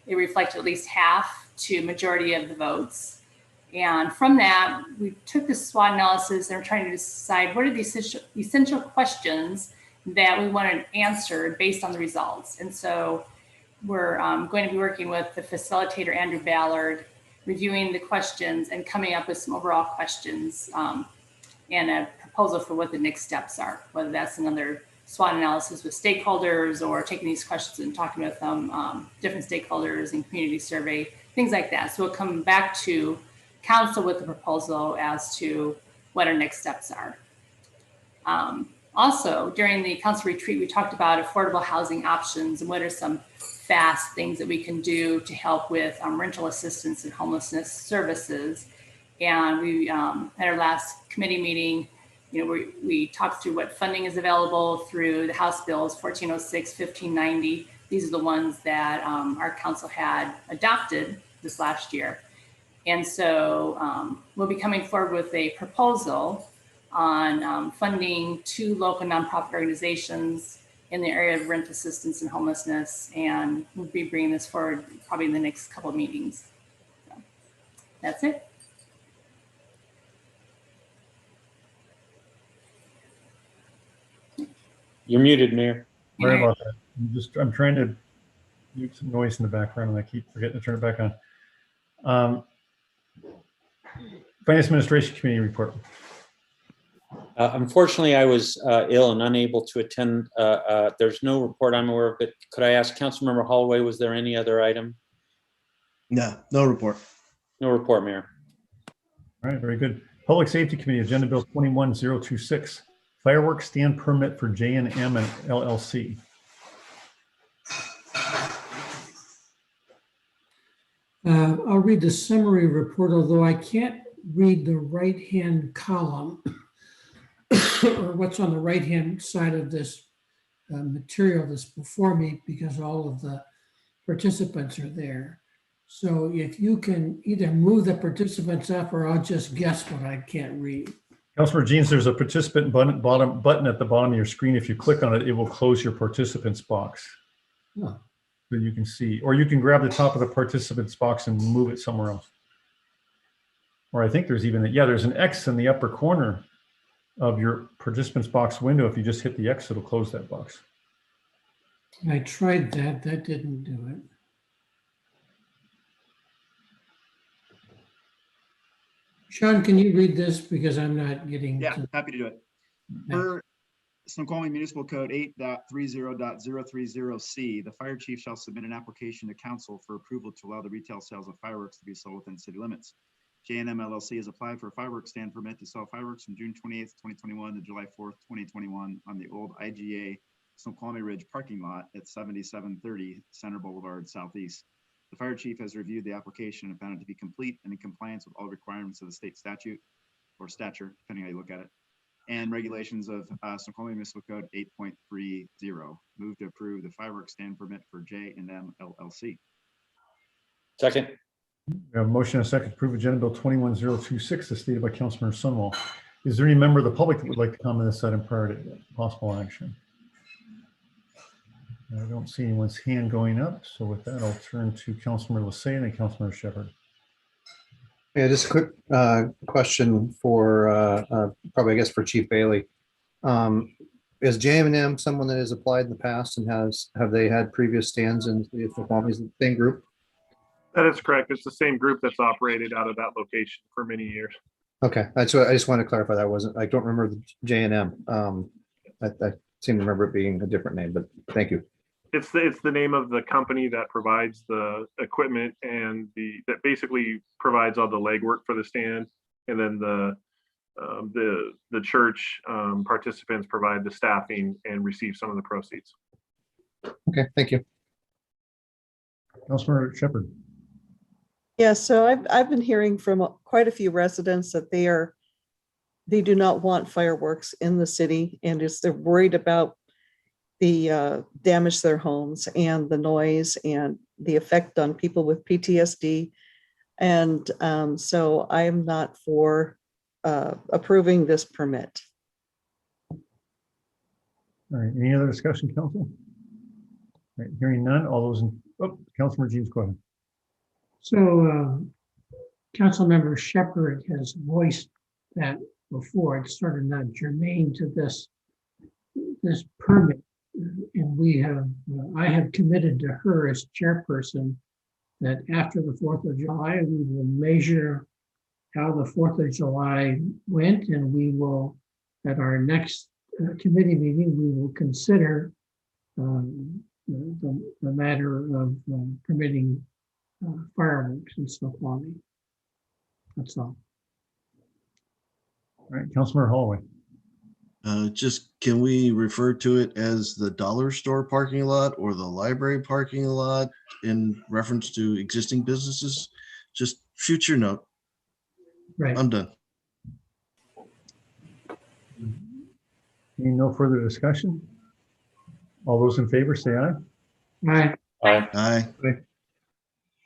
L: it reflected at least half to majority of the votes. And from that, we took the SWOT analysis and we're trying to decide what are the essential questions that we wanted answered based on the results. And so we're going to be working with the facilitator, Andrew Ballard, reviewing the questions and coming up with some overall questions and a proposal for what the next steps are, whether that's another SWOT analysis with stakeholders or taking these questions and talking with them, different stakeholders and community survey, things like that. So we'll come back to council with the proposal as to what our next steps are. Also, during the council retreat, we talked about affordable housing options and what are some fast things that we can do to help with rental assistance and homelessness services. And we, at our last committee meeting, we talked through what funding is available through the House bills 1406, 1590. These are the ones that our council had adopted this last year. And so we'll be coming forward with a proposal on funding 2 local nonprofit organizations in the area of rent assistance and homelessness. And we'll be bringing this forward probably in the next couple of meetings. So that's it.
J: You're muted, Mayor.
A: Sorry about that. I'm trying to mute some noise in the background and I keep forgetting to turn it back on. Finance Administration Committee report.
J: Unfortunately, I was ill and unable to attend. There's no report I'm aware of, but could I ask Councilmember Holloway, was there any other item?
C: No report.
J: No report, Mayor.
A: All right, very good. Public Safety Committee, Agenda Bill 21026, fireworks stand permit for J&M and LLC.
K: I'll read the summary report, although I can't read the right-hand column or what's on the right-hand side of this material that's before me because all of the participants are there. So if you can either move the participants up or I'll just guess what I can't read.
A: Councilor Jeans, there's a participant button at the bottom of your screen. If you click on it, it will close your participants box.
K: Oh.
A: So you can see, or you can grab the top of the participants box and move it somewhere else. Or I think there's even, there's an X in the upper corner of your participants box window. If you just hit the X, it'll close that box.
K: I tried that, that didn't do it. Sean, can you read this because I'm not getting.
H: Yeah, happy to do it. Per Snoqualmie Municipal Code 8.30.030C, the fire chief shall submit an application to council for approval to allow the retail sales of fireworks to be sold within city limits. J&M LLC has applied for a fireworks stand permit to sell fireworks from June 28th, 2021 to July 4th, 2021 on the old IGA Snoqualmie Ridge parking lot at 7730 Center Boulevard Southeast. The fire chief has reviewed the application and found it to be complete and in compliance with all requirements of the state statute or stature, depending how you look at it, and regulations of Snoqualmie Municipal Code 8.30. Move to approve the fireworks stand permit for J&M LLC.
J: Second.
A: We have a motion and a second to approve Agenda Bill 21026 as stated by Councilmember Sunwell. Is there any member of the public that would like to comment on this item prior to possible action? I don't see anyone's hand going up. So with that, I'll turn to Councilmember Lassay and then Councilmember Shepherd.
M: Yeah, just a quick question for probably, I guess, for Chief Bailey. Is J&M someone that has applied in the past and have they had previous stands in the Snoqualmie's same group?
F: That is correct. It's the same group that's operated out of that location for many years.
M: Okay, that's what I just want to clarify. That wasn't, I don't remember the J&M. I seem to remember it being a different name, but thank you.
F: It's the name of the company that provides the equipment and that basically provides all the legwork for the stand, and then the church participants provide the staffing and receive some of the proceeds.
M: Okay, thank you.
A: Councilmember Shepherd.
E: Yeah, so I've been hearing from quite a few residents that they do not want fireworks in the city, and they're worried about the damage to their homes and the noise and the effect on people with PTSD. And so I am not for approving this permit.
A: All right, any other discussion, council? All right, hearing none, all those in, Councilmember James, go ahead.
K: So Councilmember Shepherd has voiced that before. It's sort of not germane to this permit. And I have committed to her as chairperson that after the 4th of July, we will measure how the 4th of July went, and we will, at our next committee meeting, we will consider the matter of permitting fireworks in Snoqualmie. That's all.
A: All right, Councilmember Holloway.
C: Just can we refer to it as the dollar store parking lot or the library parking lot in reference to existing businesses? Just future note.
K: Right.
C: I'm done.
A: Any no further discussion? All those in favor say aye.
K: Aye.
C: Aye.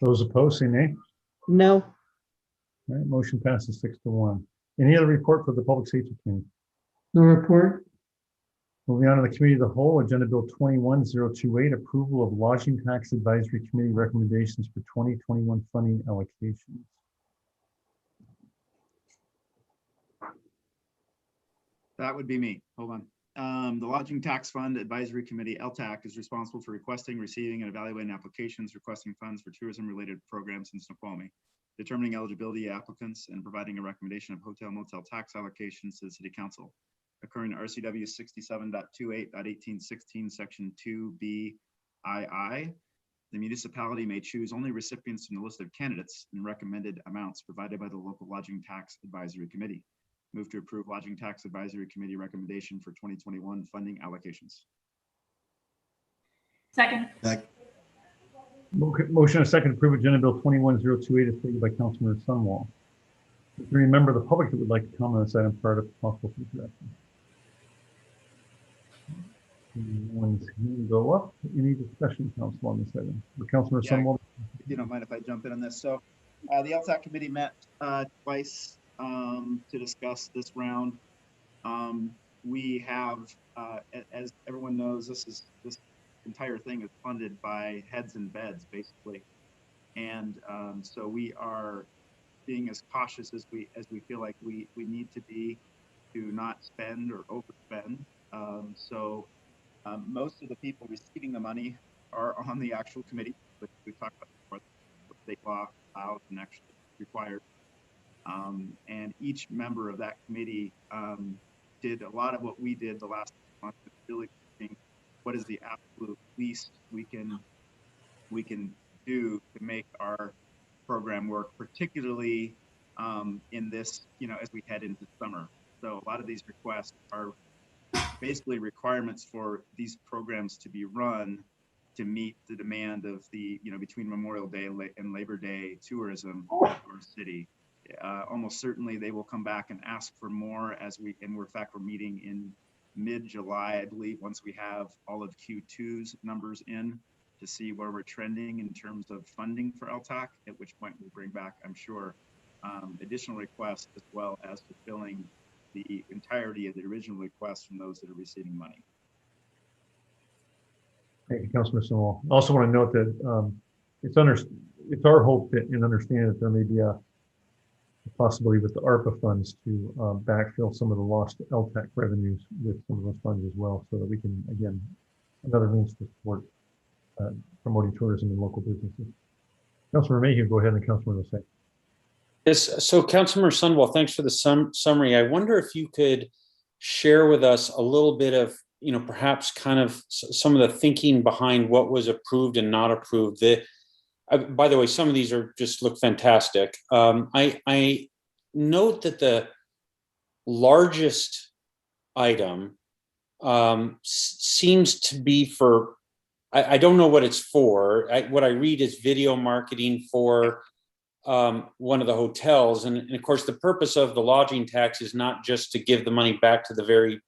A: Those opposed say nay.
E: No.
A: All right, motion passes 6-1. Any other report for the Public Safety Committee?
K: No report.
A: Moving on to the Committee of the Whole, Agenda Bill 21028, approval of Lodging Tax Advisory Committee recommendations for 2021 funding allocations.
H: That would be me. Hold on. The Lodging Tax Fund Advisory Committee, LTAC, is responsible for requesting, receiving, and evaluating applications requesting funds for tourism-related programs in Snoqualmie, determining eligibility applicants, and providing a recommendation of hotel motel tax allocations to the City Council, occurring in RCW 67.28.1816, Section 2B II. The municipality may choose only recipients from the list of candidates and recommended amounts provided by the local Lodging Tax Advisory Committee. Move to approve Lodging Tax Advisory Committee recommendation for 2021 funding allocations.
L: Second.
A: Motion and a second to approve Agenda Bill 21028 is stated by Councilman Sunwell. Is there any member of the public that would like to comment on this item prior to possible future action? One's hand go up. Any discussion, council, on this item? Or Councilman
H: Yeah.
A: Sunwell?
H: If you don't mind if I jump in on this. So the LTAC committee met twice to discuss this round. We have, as everyone knows, this entire thing is funded by heads and beds, basically. And so we are being as cautious as we feel like we need to be to not spend or overspend. Most of the people receiving the money are on the actual committee, but we talked about what state law allows and actually requires. And each member of that committee did a lot of what we did the last month, really thinking, what is the absolute least we can do to make our program work, particularly in this, as we head into summer. So a lot of these requests are basically requirements for these programs to be run to meet the demand of the, between Memorial Day and Labor Day tourism in our city. Almost certainly they will come back and ask for more in fact, we're meeting in mid-July, I believe, once we have all of Q2's numbers in to see where we're trending in terms of funding for LTAC, at which point we'll bring back, I'm sure, additional requests as well as fulfilling the entirety of the original requests from those that are receiving money.
A: Thank you, Councilman Sunwell. I also want to note that it's our hope that and understand that there may be a possibility with the ARPA funds to backfill some of the lost LTAC revenues with some of those funds as well, so that we can, again, another means to support promoting tourism in local businesses. Councilor Mayhew, go ahead, and Councilor Losay.
J: Yes, so Councilmember Sunwell, thanks for the summary. I wonder if you could share with us a little bit of, perhaps kind of some of the thinking behind what was approved and not approved. By the way, some of these look fantastic. I note that the largest item seems to be for I don't know what it's for. What I read is video marketing for one of the hotels. And of course, the purpose of the lodging tax is not just to give the money back to the very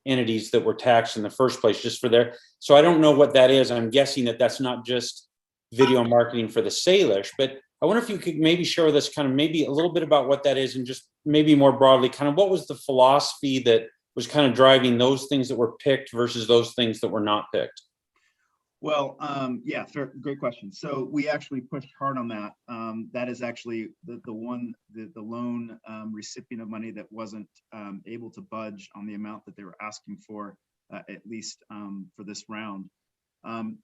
J: entities that were taxed in the first place, just for their, so I don't know what that is. I'm guessing that that's not just video marketing for the Salish, but I wonder if you could maybe share with us kind of maybe a little bit about what that is, and just maybe more broadly, kind of what was the philosophy that was kind of driving those things that were picked versus those things that were not picked?
H: Well, yeah, fair, great question. So we actually pushed hard on that. That is actually the lone recipient of money that wasn't able to budge on the amount that they were asking for, at least for this round.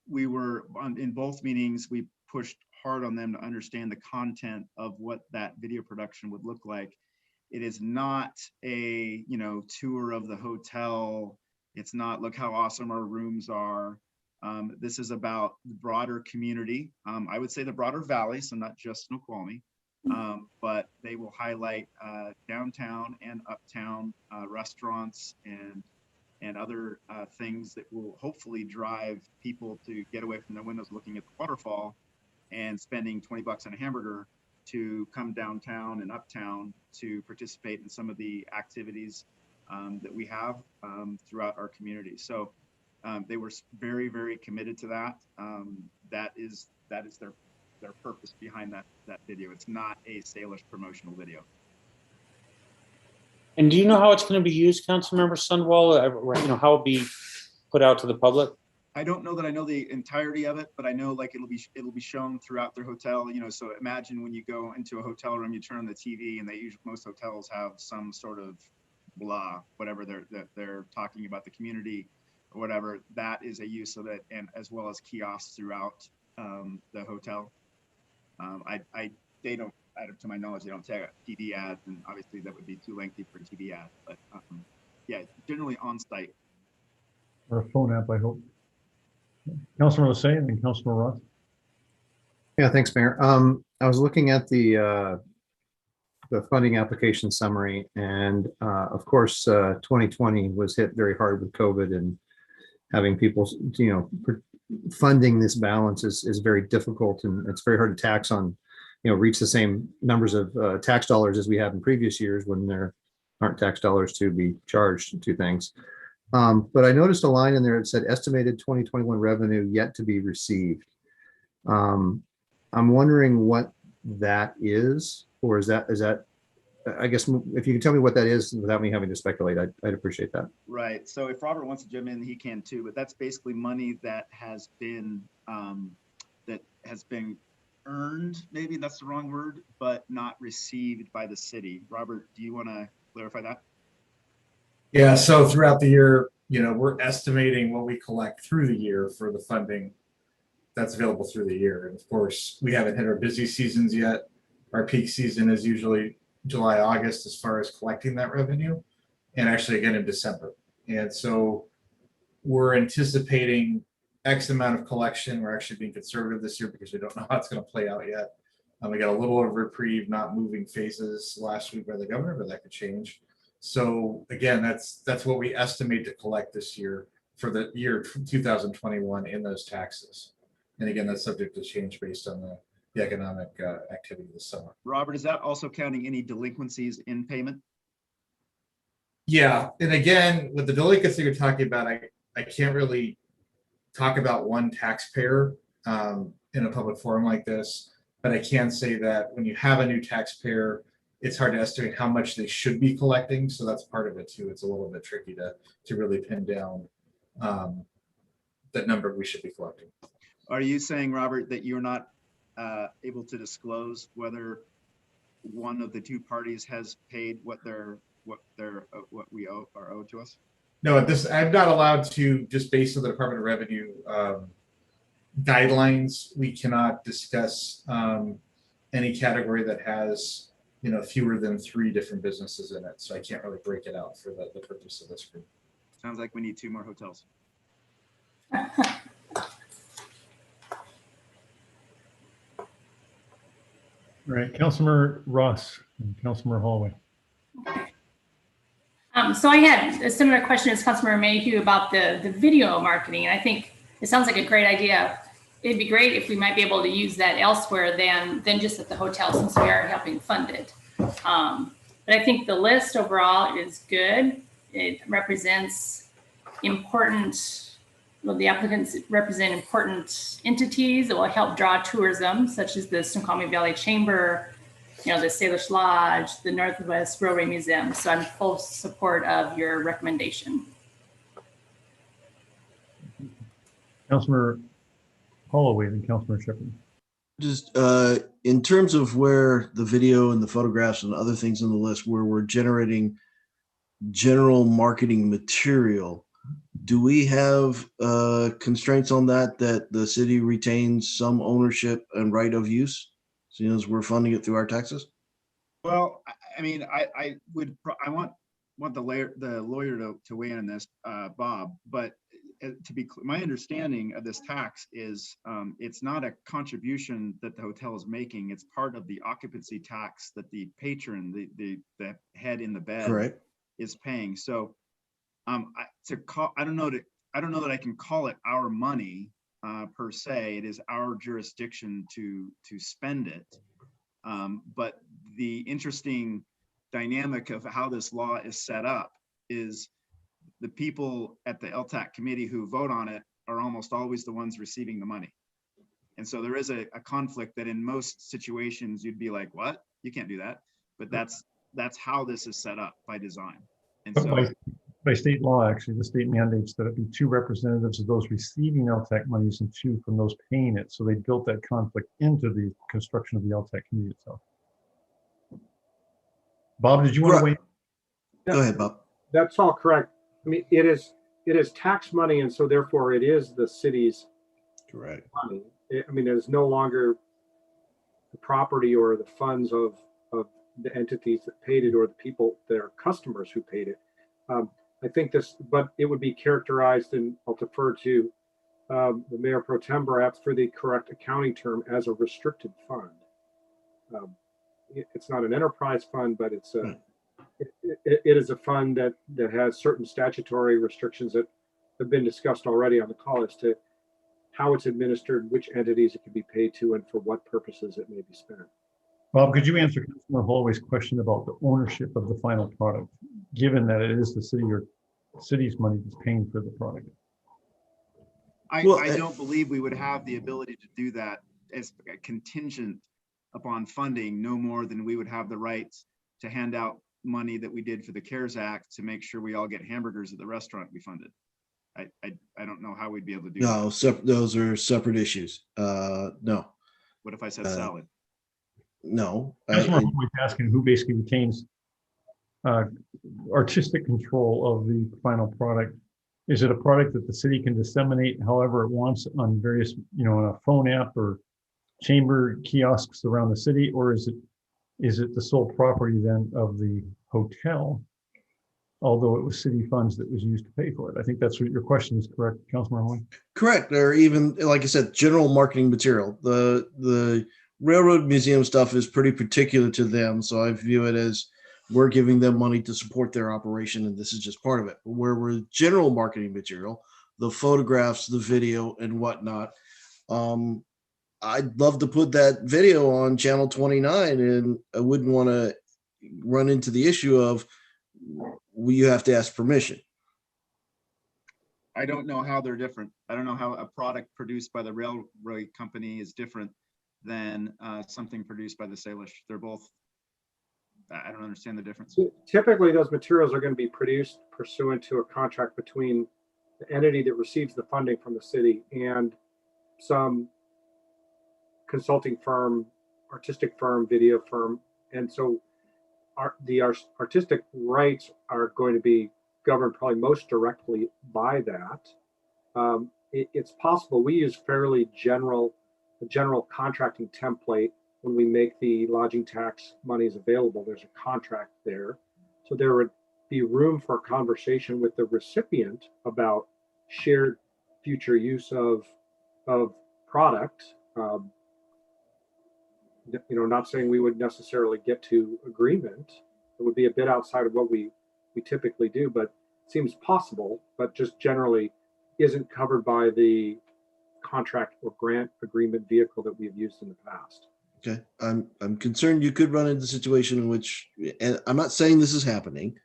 H: We were in both meetings, we pushed hard on them to understand the content of what that video production would look like. It is not a, tour of the hotel. It's not, look how awesome our rooms are. This is about the broader community. I would say the broader valley, so not just Snoqualmie, but they will highlight downtown and uptown restaurants and other things that will hopefully drive people to get away from their windows looking at the waterfall and spending 20 bucks on a hamburger to come downtown and uptown to participate in some of the activities that we have throughout our community. So they were very, very committed to that. That is their purpose behind that video. It's not a Salish promotional video.
J: And do you know how it's going to be used, Councilmember Sunwell? How it'll be put out to the public?
H: I don't know that I know the entirety of it, but I know like it'll be shown throughout their hotel. So imagine when you go into a hotel room, you turn on the TV, and most hotels have some sort of blah, whatever they're talking about the community or whatever. That is a use of it, and as well as kiosks throughout the hotel. They don't, to my knowledge, they don't take TV ads, and obviously that would be too lengthy for a TV ad. But yeah, generally on site.
A: Or a phone app, I hope. Councilor Lissay and then Councilor Roth.
M: Yeah, thanks, Mayor. I was looking at the funding application summary, and of course, 2020 was hit very hard with COVID, and having people, funding this balance is very difficult, and it's very hard to tax on, reach the same numbers of tax dollars as we have in previous years when there aren't tax dollars to be charged to things. But I noticed a line in there that said estimated 2021 revenue yet to be received. I'm wondering what that is, or is that, I guess, if you can tell me what that is without me having to speculate, I'd appreciate that.
H: Right. So if Robert wants to jump in, he can too, but that's basically money that has been earned, maybe that's the wrong word, but not received by the city. Robert, do you want to clarify that?
N: Yeah, so throughout the year, we're estimating what we collect through the year for the funding that's available through the year. And of course, we haven't hit our busy seasons yet. Our peak season is usually July, August, as far as collecting that revenue, and actually again in December. And so we're anticipating X amount of collection. We're actually being conservative this year because we don't know how it's going to play out yet. We got a little of a reprieve, not moving phases last week by the governor, but that could change. So again, that's what we estimate to collect this year for the year 2021 in those taxes. And again, that's subject to change based on the economic activity this summer.
H: Robert, is that also counting any delinquencies in payment?
N: Yeah, and again, with the delinquency you're talking about, I can't really talk about one taxpayer in a public forum like this, but I can say that when you have a new taxpayer, it's hard to estimate how much they should be collecting. So that's part of it too. It's a little bit tricky to really pin down that number we should be collecting.
H: Are you saying, Robert, that you're not able to disclose whether one of the two parties has paid what we owe or owed to us?
N: No, I'm not allowed to, just based on the Department of Revenue guidelines. We cannot discuss any category that has fewer than 3 different businesses in it. So I can't really break it out for the purpose of this group.
H: Sounds like we need 2 more hotels.
A: All right, Councilor Ross and Councilor Holloway.
L: So I had a similar question as Councilmember Mayhew about the video marketing. I think it sounds like a great idea. It'd be great if we might be able to use that elsewhere than just at the hotel, since we are helping fund it. But I think the list overall is good. It represents important, well, the applicants represent important entities that will help draw tourism, such as the Snoqualmie Valley Chamber, the Salish Lodge, the Northwest Railway Museum. So I'm full support of your recommendation.
A: Councilor Holloway and Councilor Shepherd.
C: Just in terms of where the video and the photographs and other things on the list where we're generating general marketing material, do we have constraints on that the city retains some ownership and right of use, seeing as we're funding it through our taxes?
H: Well, I mean, I want the lawyer to weigh in on this, Bob, but to be clear, my understanding of this tax is it's not a contribution that the hotel is making. It's part of the occupancy tax that the patron, the head in the bed,
C: Correct,
H: is paying. So I don't know that I can call it our money per se. It is our jurisdiction to spend it. But the interesting dynamic of how this law is set up is the people at the LTAC committee who vote on it are almost always the ones receiving the money. And so there is a conflict that in most situations you'd be like, what? You can't do that. But that's how this is set up by design. And so
A: by state law, actually, the state mandates that it be 2 representatives of those receiving LTAC monies and 2 from those paying it. So they built that conflict into the construction of the LTAC committee itself. Bob, did you want to wait?
C: Go ahead, Bob.
O: That's all correct. I mean, it is tax money, and so therefore it is the city's
C: Correct
O: money. I mean, it is no longer the property or the funds of the entities that paid it or the people that are customers who paid it. I think this, but it would be characterized, and I'll defer to the Mayor Pro Tem perhaps for the correct accounting term, as a restricted fund. It's not an enterprise fund, but it's a it is a fund that has certain statutory restrictions that have been discussed already on the call as to how it's administered, which entities it can be paid to, and for what purposes it may be spent.
A: Bob, could you answer Councilor Holloway's question about the ownership of the final product, given that it is the city or city's money that's paying for the product?
H: I don't believe we would have the ability to do that as a contingent upon funding, no more than we would have the rights to hand out money that we did for the CARES Act to make sure we all get hamburgers at the restaurant we funded. I don't know how we'd be able to do that.
C: Those are separate issues. No.
H: What if I said salad?
C: No.
A: Councilor Holloway's asking who basically retains artistic control of the final product. Is it a product that the city can disseminate however it wants on various, on a phone app or chamber kiosks around the city, or is it the sole property then of the hotel, although it was city funds that was used to pay for it? I think that's what your question is, correct, Councilor Holloway? Correct.
C: Or even, like I said, general marketing material. The railroad museum stuff is pretty particular to them, so I view it as we're giving them money to support their operation, and this is just part of it. Where we're general marketing material, the photographs, the video, and whatnot, I'd love to put that video on channel 29, and I wouldn't want to run into the issue of you have to ask permission.
H: I don't know how they're different. I don't know how a product produced by the railroad company is different than something produced by the Salish. They're both, I don't understand the difference.
O: Typically, those materials are going to be produced pursuant to a contract between the entity that receives the funding from the city and some consulting firm, artistic firm, video firm. And so the artistic rights are going to be governed probably most directly by that. It's possible we use fairly general contracting template when we make the lodging tax monies available. There's a contract there. So there would be room for conversation with the recipient about shared future use of product. Not saying we would necessarily get to agreement. It would be a bit outside of what we typically do, but it seems possible, but just generally isn't covered by the contract or grant agreement vehicle that we've used in the past.
C: Okay, I'm concerned you could run into a situation in which, and I'm not saying this is happening.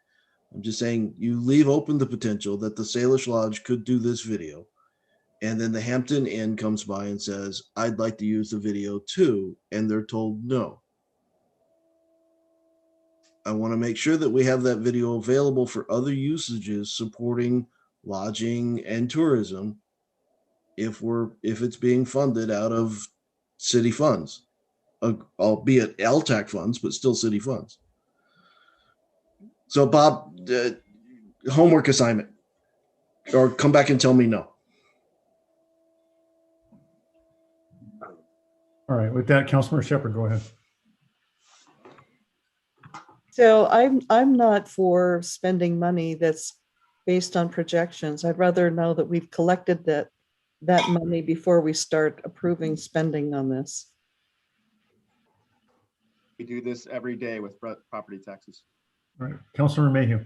C: I'm just saying you leave open the potential that the Salish Lodge could do this video. And then the Hampton Inn comes by and says, I'd like to use the video too. And they're told no. I want to make sure that we have that video available for other usages supporting lodging and tourism if it's being funded out of city funds, albeit LTAC funds, but still city funds. So Bob, homework assignment, or come back and tell me no.
A: All right, with that, Councilmember Shepherd, go ahead.
E: So I'm not for spending money that's based on projections. I'd rather know that we've collected that money before we start approving spending on this.
H: We do this every day with property taxes.
A: All right, Councilmember Mayhew.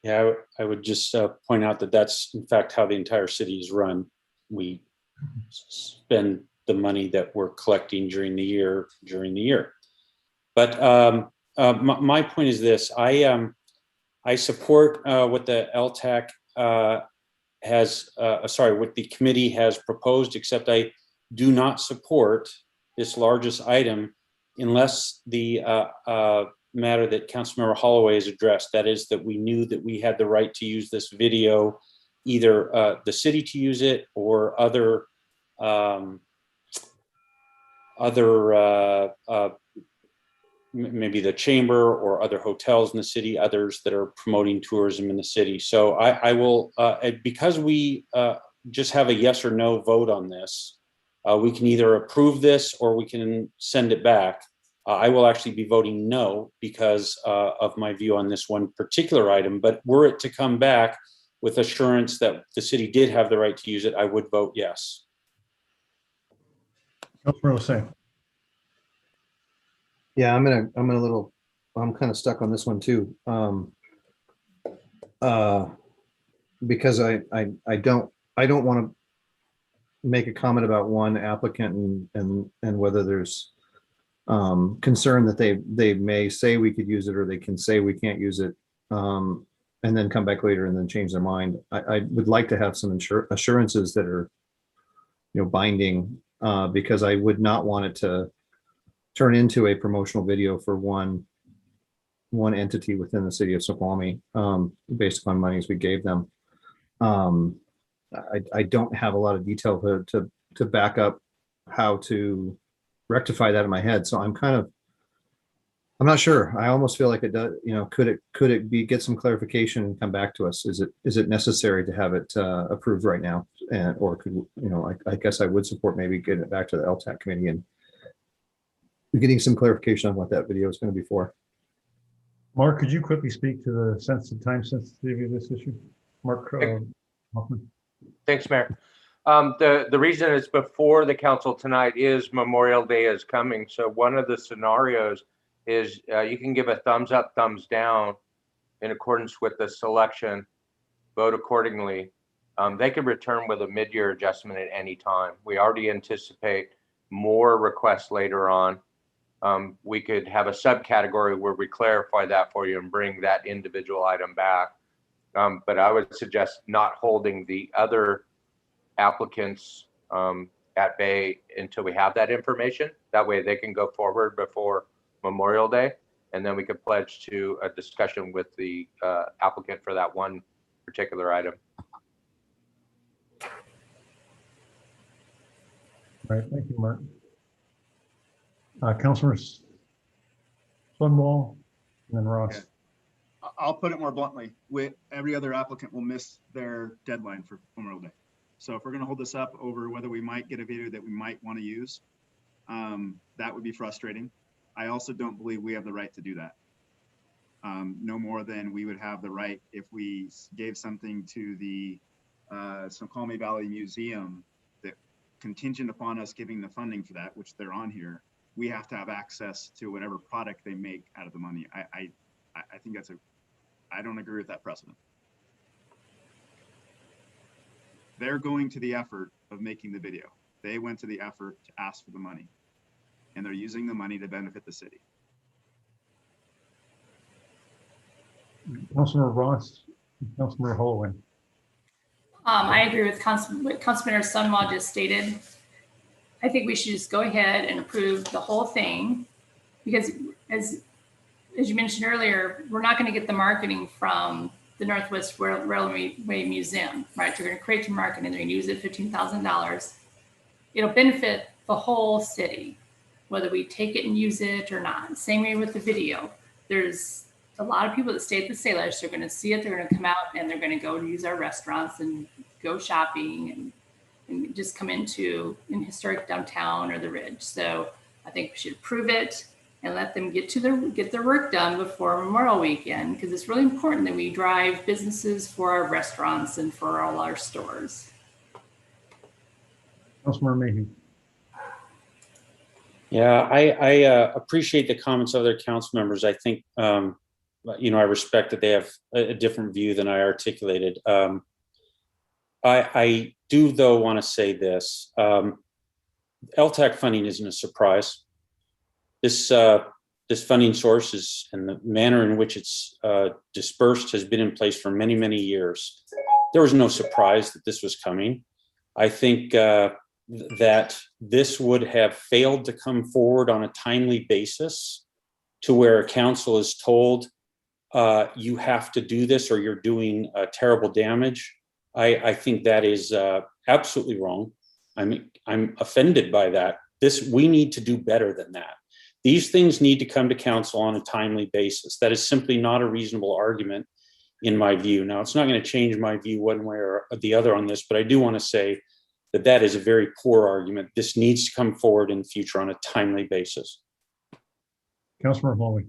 J: Yeah, I would just point out that that's in fact how the entire city is run. We spend the money that we're collecting during the year. But my point is this: I support what the LTAC what the committee has proposed, except I do not support this largest item unless the matter that Councilmember Holloway has addressed, that is that we knew that we had the right to use this video, either the city to use it or other maybe the chamber or other hotels in the city, others that are promoting tourism in the city. So I will, because we just have a yes or no vote on this, we can either approve this or we can send it back. I will actually be voting no because of my view on this one particular item, but were it to come back with assurance that the city did have the right to use it, I would vote yes.
A: Councilmember Osei.
M: Yeah, I'm kind of stuck on this one too. Because I don't want to make a comment about one applicant and whether there's concern that they may say we could use it or they can say we can't use it, and then come back later and then change their mind. I would like to have some assurances that are, binding, because I would not want it to turn into a promotional video for one entity within the city of Snoqualmie, based upon monies we gave them. I don't have a lot of detail to back up how to rectify that in my head. So I'm not sure. I almost feel like it does, could it be, get some clarification and come back to us? Is it necessary to have it approved right now? Or could, I guess I would support maybe getting it back to the LTAC committee and getting some clarification on what that video is going to be for.
A: Mark, could you quickly speak to the time sensitivity of this issue? Mark Hoffman.
P: Thanks, Mayor. The reason it's before the council tonight is Memorial Day is coming. So one of the scenarios is you can give a thumbs up, thumbs down in accordance with the selection, vote accordingly. They can return with a mid-year adjustment at any time. We already anticipate more requests later on. We could have a subcategory where we clarify that for you and bring that individual item back. But I would suggest not holding the other applicants at bay until we have that information. That way they can go forward before Memorial Day, and then we could pledge to a discussion with the applicant for that one particular item.
A: All right, thank you, Mark. Councilor Sunwell, and then Ross.
H: Okay. I'll put it more bluntly. Every other applicant will miss their deadline for Memorial Day. So if we're going to hold this up over whether we might get a video that we might want to use, that would be frustrating. I also don't believe we have the right to do that. No more than we would have the right if we gave something to the Snoqualmie Valley Museum that contingent upon us giving the funding for that, which they're on here, we have to have access to whatever product they make out of the money. I think I don't agree with that precedent. They're going to the effort of making the video. They went to the effort to ask for the money, and they're using the money to benefit the city.
A: Councilmember Ross, Councilmember Holloway.
L: I agree with what Councilman Sunwell just stated. I think we should just go ahead and approve the whole thing because as you mentioned earlier, we're not going to get the marketing from the Northwest Railway Museum, right? You're going to create your marketing, they're going to use it $15,000. It'll benefit the whole city, whether we take it and use it or not. Same way with the video. There's a lot of people that stay at the Salish, they're going to see it, they're going to come out and they're going to go use our restaurants and go shopping and just come in historic downtown or the Ridge. So I think we should approve it and let them get their work done before Memorial Weekend, because it's really important that we drive businesses for our restaurants and for all our stores.
A: Councilmember Mayhew.
J: Yeah, I appreciate the comments of other council members. I think, I respect that they have a different view than I articulated. I do, though, want to say this. LTAC funding isn't a surprise. This funding source and the manner in which it's dispersed has been in place for many, many years. There was no surprise that this was coming. I think that this would have failed to come forward on a timely basis to where a council is told you have to do this or you're doing terrible damage. I think that is absolutely wrong. I'm offended by that. We need to do better than that. These things need to come to council on a timely basis. That is simply not a reasonable argument in my view. Now, it's not going to change my view one way or the other on this, but I do want to say that is a very poor argument. This needs to come forward in the future on a timely basis.
A: Councilmember Holloway.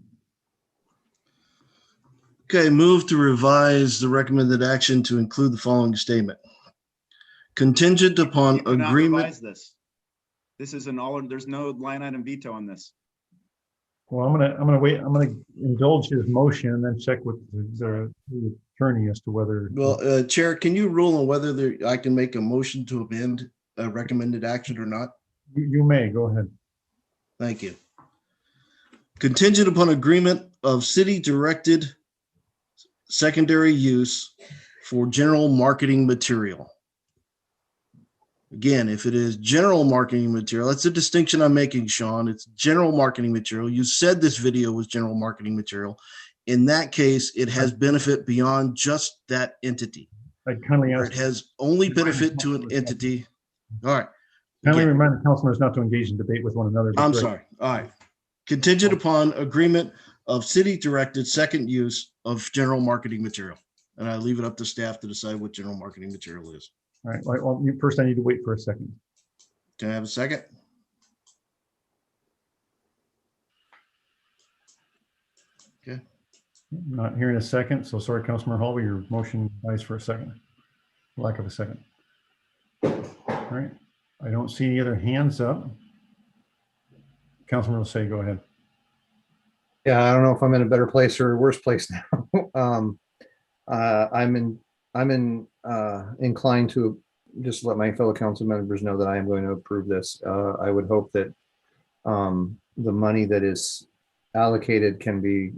C: Okay, move to revise the recommended action to include the following statement. Contingent upon
H: You cannot
C: agreement.
H: revise this. This is there's no line item veto on this.
A: Well, I'm gonna wait. I'm gonna indulge his motion and then check with the attorney as to whether.
C: Well, Chair, can you rule on whether I can make a motion to amend a recommended action or not?
A: You may go ahead.
C: Thank you. Contingent upon agreement of city-directed secondary use for general marketing material. Again, if it is general marketing material, that's the distinction I'm making, Sean. It's general marketing material. You said this video was general marketing material. In that case, it has benefit beyond just that entity.
A: I'd kindly ask.
C: It has only benefit to an entity. All right.
A: Kindly remind the councilors not to engage in debate with one another.
C: I'm sorry. All right. Contingent upon agreement of city-directed second use of general marketing material. And I leave it up to staff to decide what general marketing material is.
A: All right. Well, first I need to wait for a second.
C: Can I have a second? Okay.
A: Not hearing a second. So sorry, Councilmember Holloway, your motion dies for a second. Lack of a second. All right. I don't see any other hands up. Councilman will say, go ahead.
M: Yeah, I don't know if I'm in a better place or a worse place now. I'm inclined to just let my fellow council members know that I am going to approve this. I would hope that the money that is allocated can be,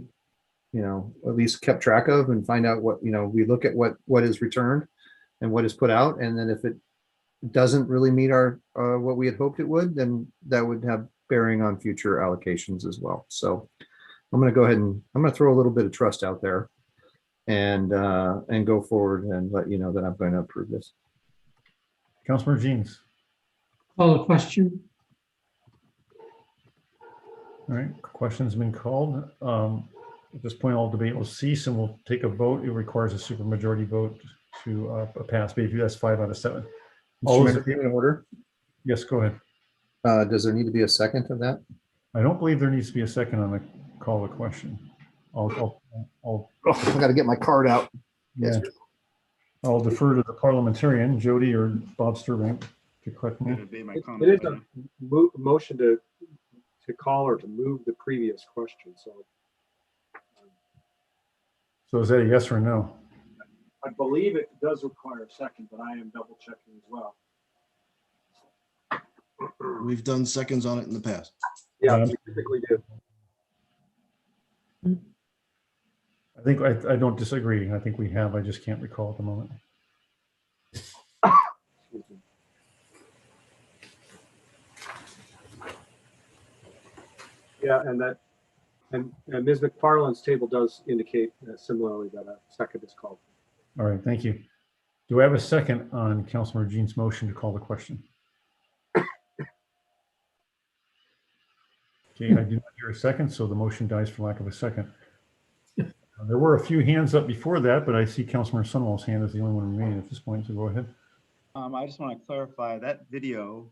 M: at least kept track of and find out what, we look at what is returned and what is put out. And then if it doesn't really meet our what we had hoped it would, then that would have bearing on future allocations as well. So I'm going to go ahead and I'm going to throw a little bit of trust out there and go forward and let you know that I'm going to approve this.
A: Councilmember Jeans.
K: Call the question.
A: All right, question's been called. At this point, all debate will cease and we'll take a vote. It requires a supermajority vote to pass. Maybe that's 5 out of 7.
M: Mr. Mayor, in order?
A: Yes, go ahead.
M: Does there need to be a second of that?
A: I don't believe there needs to be a second on the call of question. I
M: got to get my card out.
A: Yeah. I'll defer to the parliamentarian, Jody or Bob Sturbank, to correct me.
O: It is a motion to call or to move the previous question.
A: So is that a yes or a no?
O: I believe it does require a second, but I am double checking as well.
C: We've done seconds on it in the past.
O: Yeah,
A: Um,
O: we typically do.
A: I think I don't disagree. I think we have. I just can't recall at the moment.
O: Yeah, and Ms. McFarland's table does indicate similarly that a second is called.
A: All right, thank you. Do I have a second on Councilor Jean's motion to call the question? Okay, I do not hear a second, so the motion dies for lack of a second. There were a few hands up before that, but I see Councilman Sunwell's hand is the only one remaining at this point, so go ahead.
H: I just want to clarify that video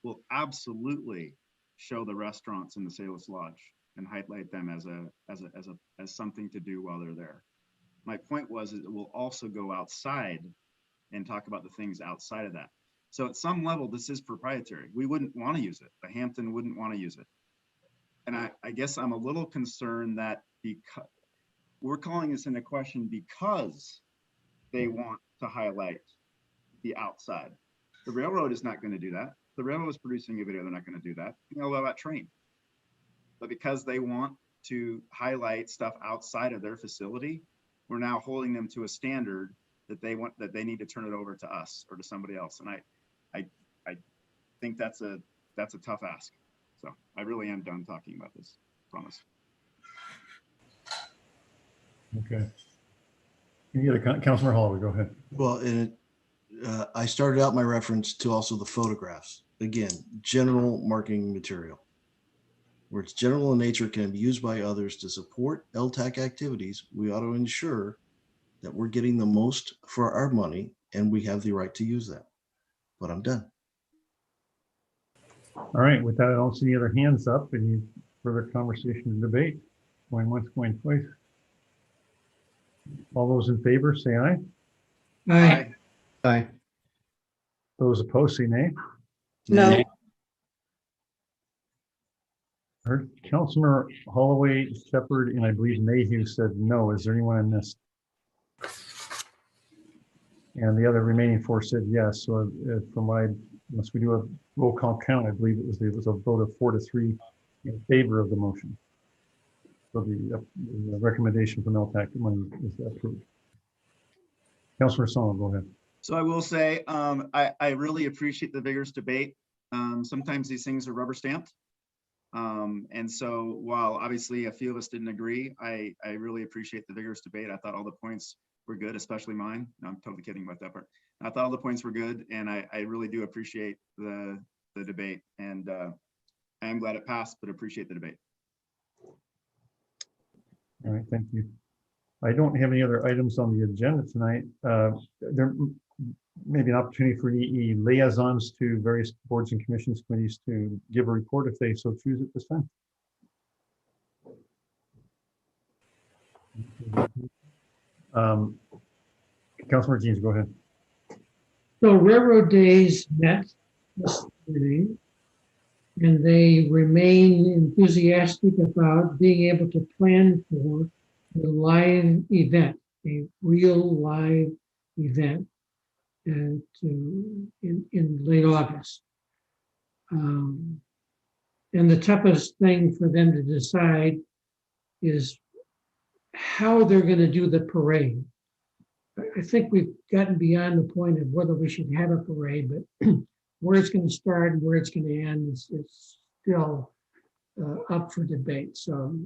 H: will absolutely show the restaurants in the Salis Lodge and highlight them as something to do while they're there. My point was it will also go outside and talk about the things outside of that. So at some level, this is proprietary. We wouldn't want to use it. The Hampton wouldn't want to use it. And I guess I'm a little concerned that because we're calling this into question because they want to highlight the outside. The railroad is not going to do that. The railroad is producing a video. They're not going to do that. You know about train. But because they want to highlight stuff outside of their facility, we're now holding them to a standard that they need to turn it over to us or to somebody else. And I think that's a tough ask. So I really am done talking about this. Promise.
A: Okay. Any other Councilor Holloway, go ahead.
C: Well, and I started out my reference to also the photographs. Again, general marketing material. Where it's general in nature, can be used by others to support LTAC activities. We ought to ensure that we're getting the most for our money and we have the right to use that. But I'm done.
A: All right, with that, I don't see any other hands up. Any further conversation and debate? Going once, going twice. All those in favor, say aye.
K: Aye.
M: Aye.
A: Those opposed, say nay.
E: No,
A: Heard Councilor Holloway, Shepherd, and I believe Mayhew said no. Is there anyone I missed? And the other remaining four said yes. So from my, unless we do a roll call count, I believe it was a vote of 4-3 in favor of the motion. So the recommendation from LTAC money is approved. Councilor Sunwell, go ahead.
H: So I will say, I really appreciate the vigorous debate. Sometimes these things are rubber stamped. And so while obviously a few of us didn't agree, I really appreciate the vigorous debate. I thought all the points were good, especially mine. No, I'm totally kidding about that part. I thought all the points were good, and I really do appreciate the debate. And I am glad it passed, but appreciate the debate.
A: All right, thank you. I don't have any other items on the agenda tonight. There may be an opportunity for EE liaisons to various boards and commissions, committees to give a report if they so choose at this time. Councilor Jeans, go ahead.
K: So Railroad Days met this morning, and they remain enthusiastic about being able to plan for the live event, a real live event in late August. And the toughest thing for them to decide is how they're going to do the parade. I think we've gotten beyond the point of whether we should have a parade, but where it's going to start and where it's going to end is still up for debate. So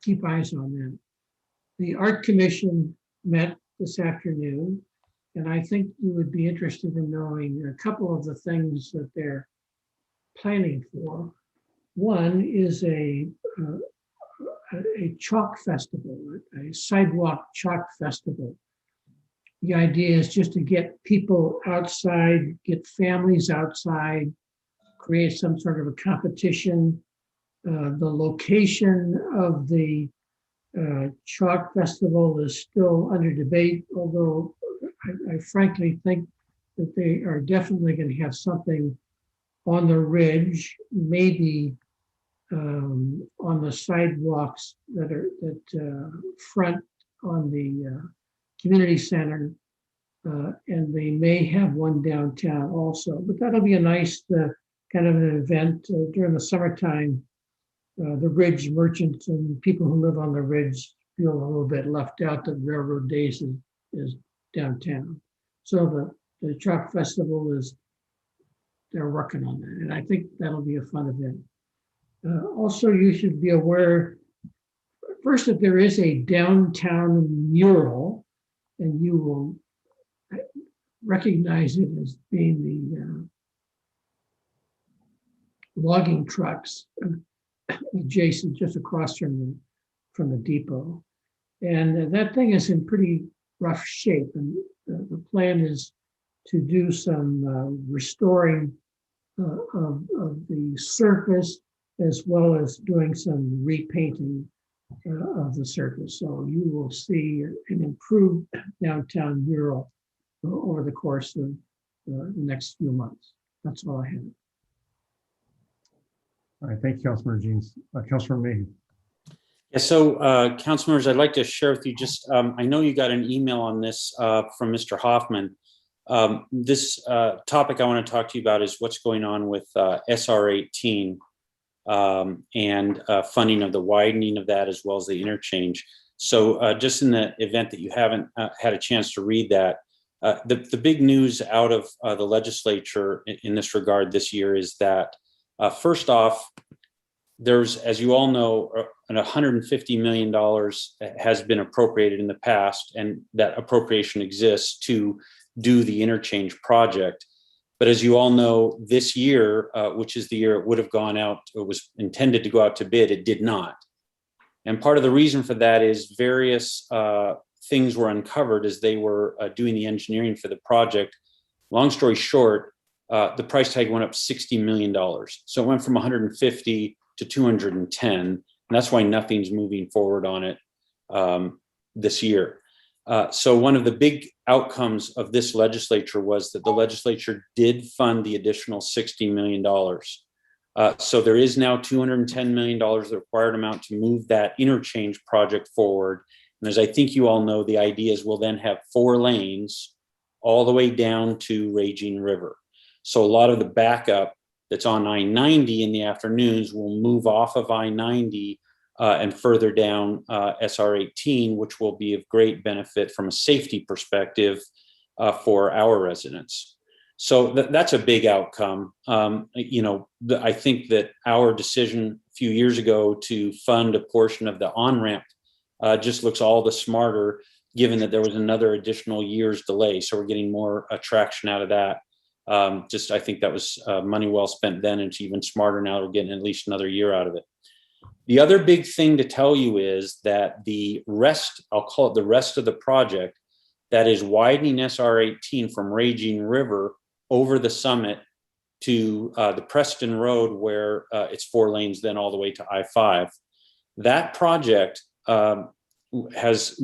K: keep eyes on that. The Art Commission met this afternoon, and I think you would be interested in knowing a couple of the things that they're planning for. One is a chalk festival, a sidewalk chalk festival. The idea is just to get people outside, get families outside, create some sort of a competition. The location of the chalk festival is still under debate, although I frankly think that they are definitely going to have something on the ridge, maybe on the sidewalks that front on the community center And they may have one downtown also, but that'll be a nice kind of an event during the summertime. The Ridge merchants and people who live on the Ridge feel a little bit left out that Railroad Days is downtown. So the truck festival they're working on that. And I think that'll be a fun event. Also, you should be aware, first, that there is a downtown mural, and you will recognize it as being the logging trucks adjacent, just across from the depot. And that thing is in pretty rough shape. And the plan is to do some restoring of the surface, as well as doing some repainting of the surface. So you will see an improved downtown mural over the course of the next few months. That's all I have.
A: All right, thank you, Councilor Jeans. Councilor May.
J: Yeah, so council members, I'd like to share with you just, I know you got an email on this from Mr. Hoffman. This topic I want to talk to you about is what's going on with SR 18 and funding of the widening of that, as well as the interchange. So just in the event that you haven't had a chance to read that, the big news out of the legislature in this regard this year is that first off, there's, as you all know, $150 million has been appropriated in the past, and that appropriation exists to do the interchange project. But as you all know, this year, which is the year it would have gone out, it was intended to go out to bid, it did not. And part of the reason for that is various things were uncovered as they were doing the engineering for the project. Long story short, the price tag went up $60 million. So it went from 150 to 210, and that's why nothing's moving forward on it this year. So one of the big outcomes of this legislature was that the legislature did fund the additional $60 million. So there is now $210 million, the required amount to move that interchange project forward. And as I think you all know, the idea is we'll then have 4 lanes all the way down to Raging River. So a lot of the backup that's on I-90 in the afternoons will move off of I-90 and further down SR 18, which will be of great benefit from a safety perspective for our residents. So that's a big outcome. You know, I think that our decision a few years ago to fund a portion of the on-ramp just looks all the smarter, given that there was another additional year's delay. So we're getting more traction out of that. Just, I think that was money well spent then, and it's even smarter now. We're getting at least another year out of it. The other big thing to tell you is that the rest, I'll call it the rest of the project, that is widening SR 18 from Raging River over the summit to the Preston Road, where it's 4 lanes, then all the way to I-5. That project has,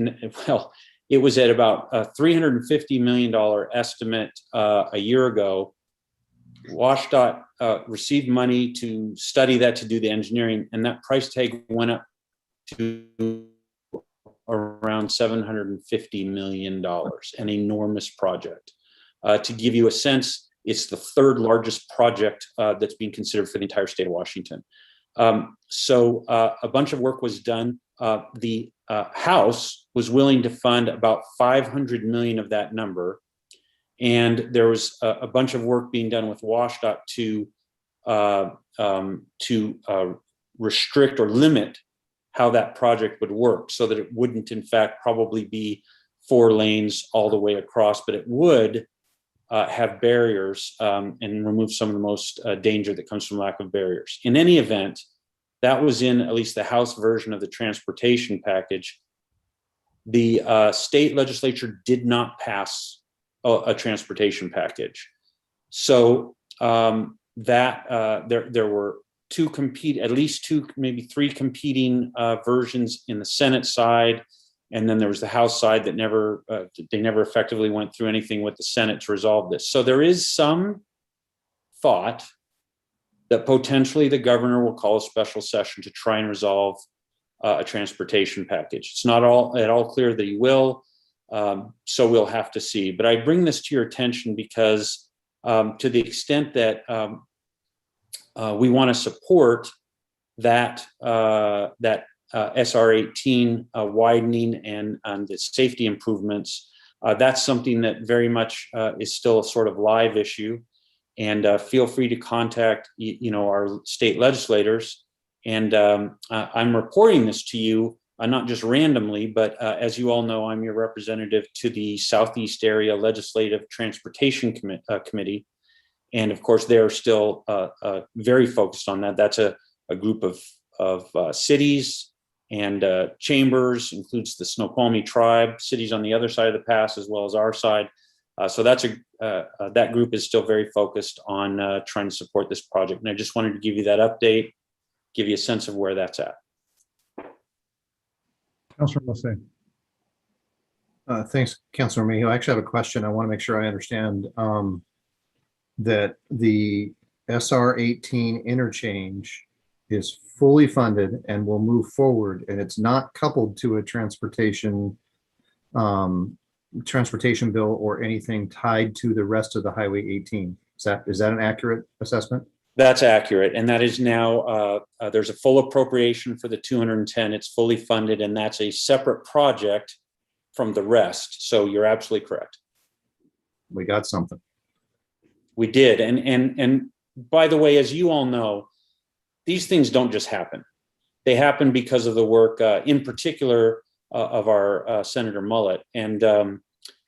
J: well, it was at about a $350 million estimate a year ago. WashDOT received money to study that, to do the engineering, and that price tag went up to around $750 million, an enormous project. To give you a sense, it's the 3rd largest project that's being considered for the entire state of Washington. So a bunch of work was done. The House was willing to fund about $500 million of that number. And there was a bunch of work being done with WashDOT to restrict or limit how that project would work, so that it wouldn't, in fact, probably be 4 lanes all the way across, but it would have barriers and remove some of the most danger that comes from lack of barriers. In any event, that was in at least the House version of the transportation package. The state legislature did not pass a transportation package. So there were at least 2, maybe 3 competing versions in the Senate side. And then there was the House side that they never effectively went through anything with the Senate to resolve this. So there is some thought that potentially the governor will call a special session to try and resolve a transportation package. It's not at all clear that he will. So we'll have to see. But I bring this to your attention because to the extent that we want to support that SR 18 widening and the safety improvements, that's something that very much is still a sort of live issue. And feel free to contact our state legislators. And I'm reporting this to you not just randomly, but as you all know, I'm your representative to the Southeast Area Legislative Transportation Committee. And of course, they're still very focused on that. That's a group of cities and chambers, includes the Snoqualmie tribe, cities on the other side of the pass, as well as our side. So that's that group is still very focused on trying to support this project. And I just wanted to give you that update, give you a sense of where that's at.
A: Councilor Massey.
M: Thanks, Councilor Mayhew. I actually have a question. I want to make sure I understand that the SR 18 interchange is fully funded and will move forward, and it's not coupled to a transportation bill or anything tied to the rest of the Highway 18. Is that an accurate assessment?
J: That's accurate. And that is now, there's a full appropriation for the 210. It's fully funded, and that's a separate project from the rest. So you're absolutely correct.
M: We got something.
J: We did. And by the way, as you all know, these things don't just happen. They happen because of the work, in particular, of our Senator Mullet, and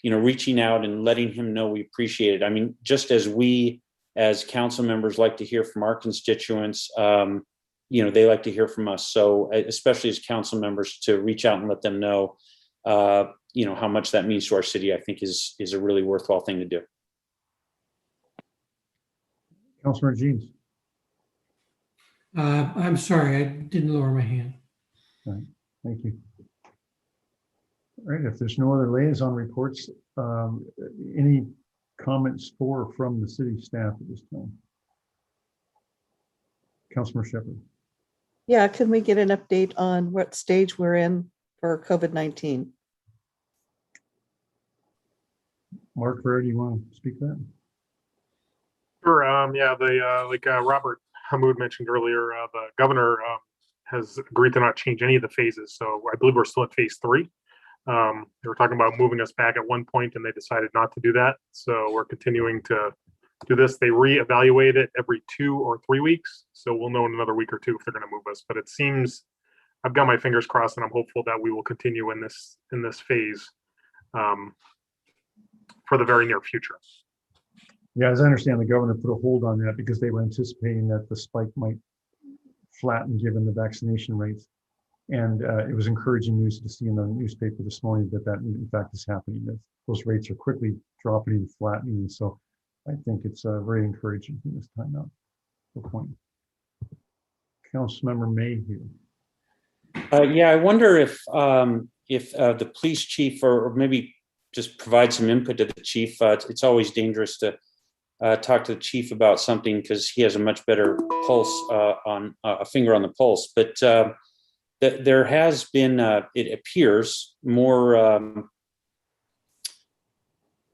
J: reaching out and letting him know we appreciate it. I mean, just as we as council members like to hear from our constituents, they like to hear from us. So especially as council members, to reach out and let them know, how much that means to our city, I think is a really worthwhile thing to do.
A: Councilor Jeans.
K: I'm sorry, I didn't lower my hand.
A: All right, thank you. All right, if there's no other liaison reports, any comments for or from the city staff at this time? Councilor Shepherd.
E: Yeah, can we get an update on what stage we're in for COVID-19?
A: Mark, do you want to speak to that?
F: Sure. Like Robert Hamoud mentioned earlier, the governor has agreed to not change any of the phases. So I believe we're still at phase 3. They were talking about moving us back at one point, and they decided not to do that. So we're continuing to do this. They reevaluate it every 2 or 3 weeks. So we'll know in another week or two if they're going to move us. But it seems, I've got my fingers crossed, and I'm hopeful that we will continue in this phase for the very near future.
A: Yeah, as I understand, the governor put a hold on that because they were anticipating that the spike might flatten given the vaccination rates. And it was encouraging news to see in the newspaper this morning that in fact is happening, that those rates are quickly dropping and flattening. So I think it's very encouraging from this time out. Good point. Councilmember Mayhew.
J: Yeah, I wonder if the police chief or maybe just provide some input to the chief. It's always dangerous to talk to the chief about something because he has a much better pulse on a finger on the pulse. But there has been, it appears, more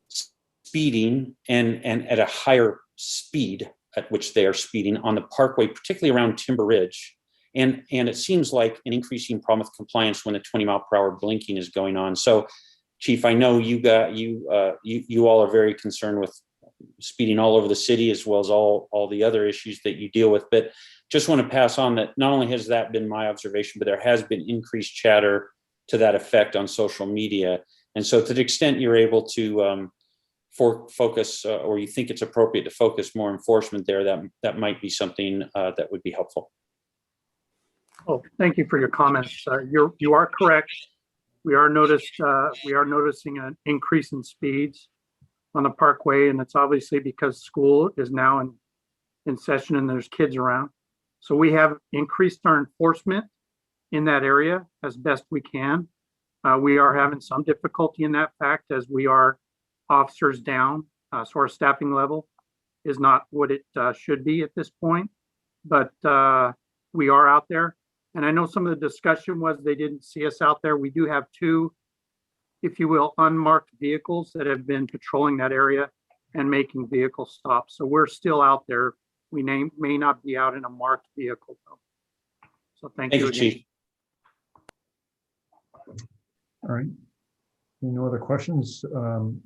J: speeding and at a higher speed at which they are speeding on the parkway, particularly around Timber Ridge. And it seems like an increasing problem with compliance when the 20-mile-per-hour blinking is going on. So, Chief, I know you all are very concerned with speeding all over the city as well as all the other issues that you deal with. But just want to pass on that not only has that been my observation, but there has been increased chatter to that effect on social media. And so to the extent you're able to focus or you think it's appropriate to focus more enforcement there, that might be something that would be helpful.
I: Oh, thank you for your comments. You are correct. We are noticing an increase in speeds on the parkway, and it's obviously because school is now in session and there's kids around. So we have increased our enforcement in that area as best we can. We are having some difficulty in that fact as we are officers down. So our staffing level is not what it should be at this point, but we are out there. And I know some of the discussion was they didn't see us out there. We do have 2 if you will, unmarked vehicles that have been patrolling that area and making vehicle stops. So we're still out there. We may not be out in a marked vehicle though. So thank you again.
J: Chief.
A: All right. No other questions? I'm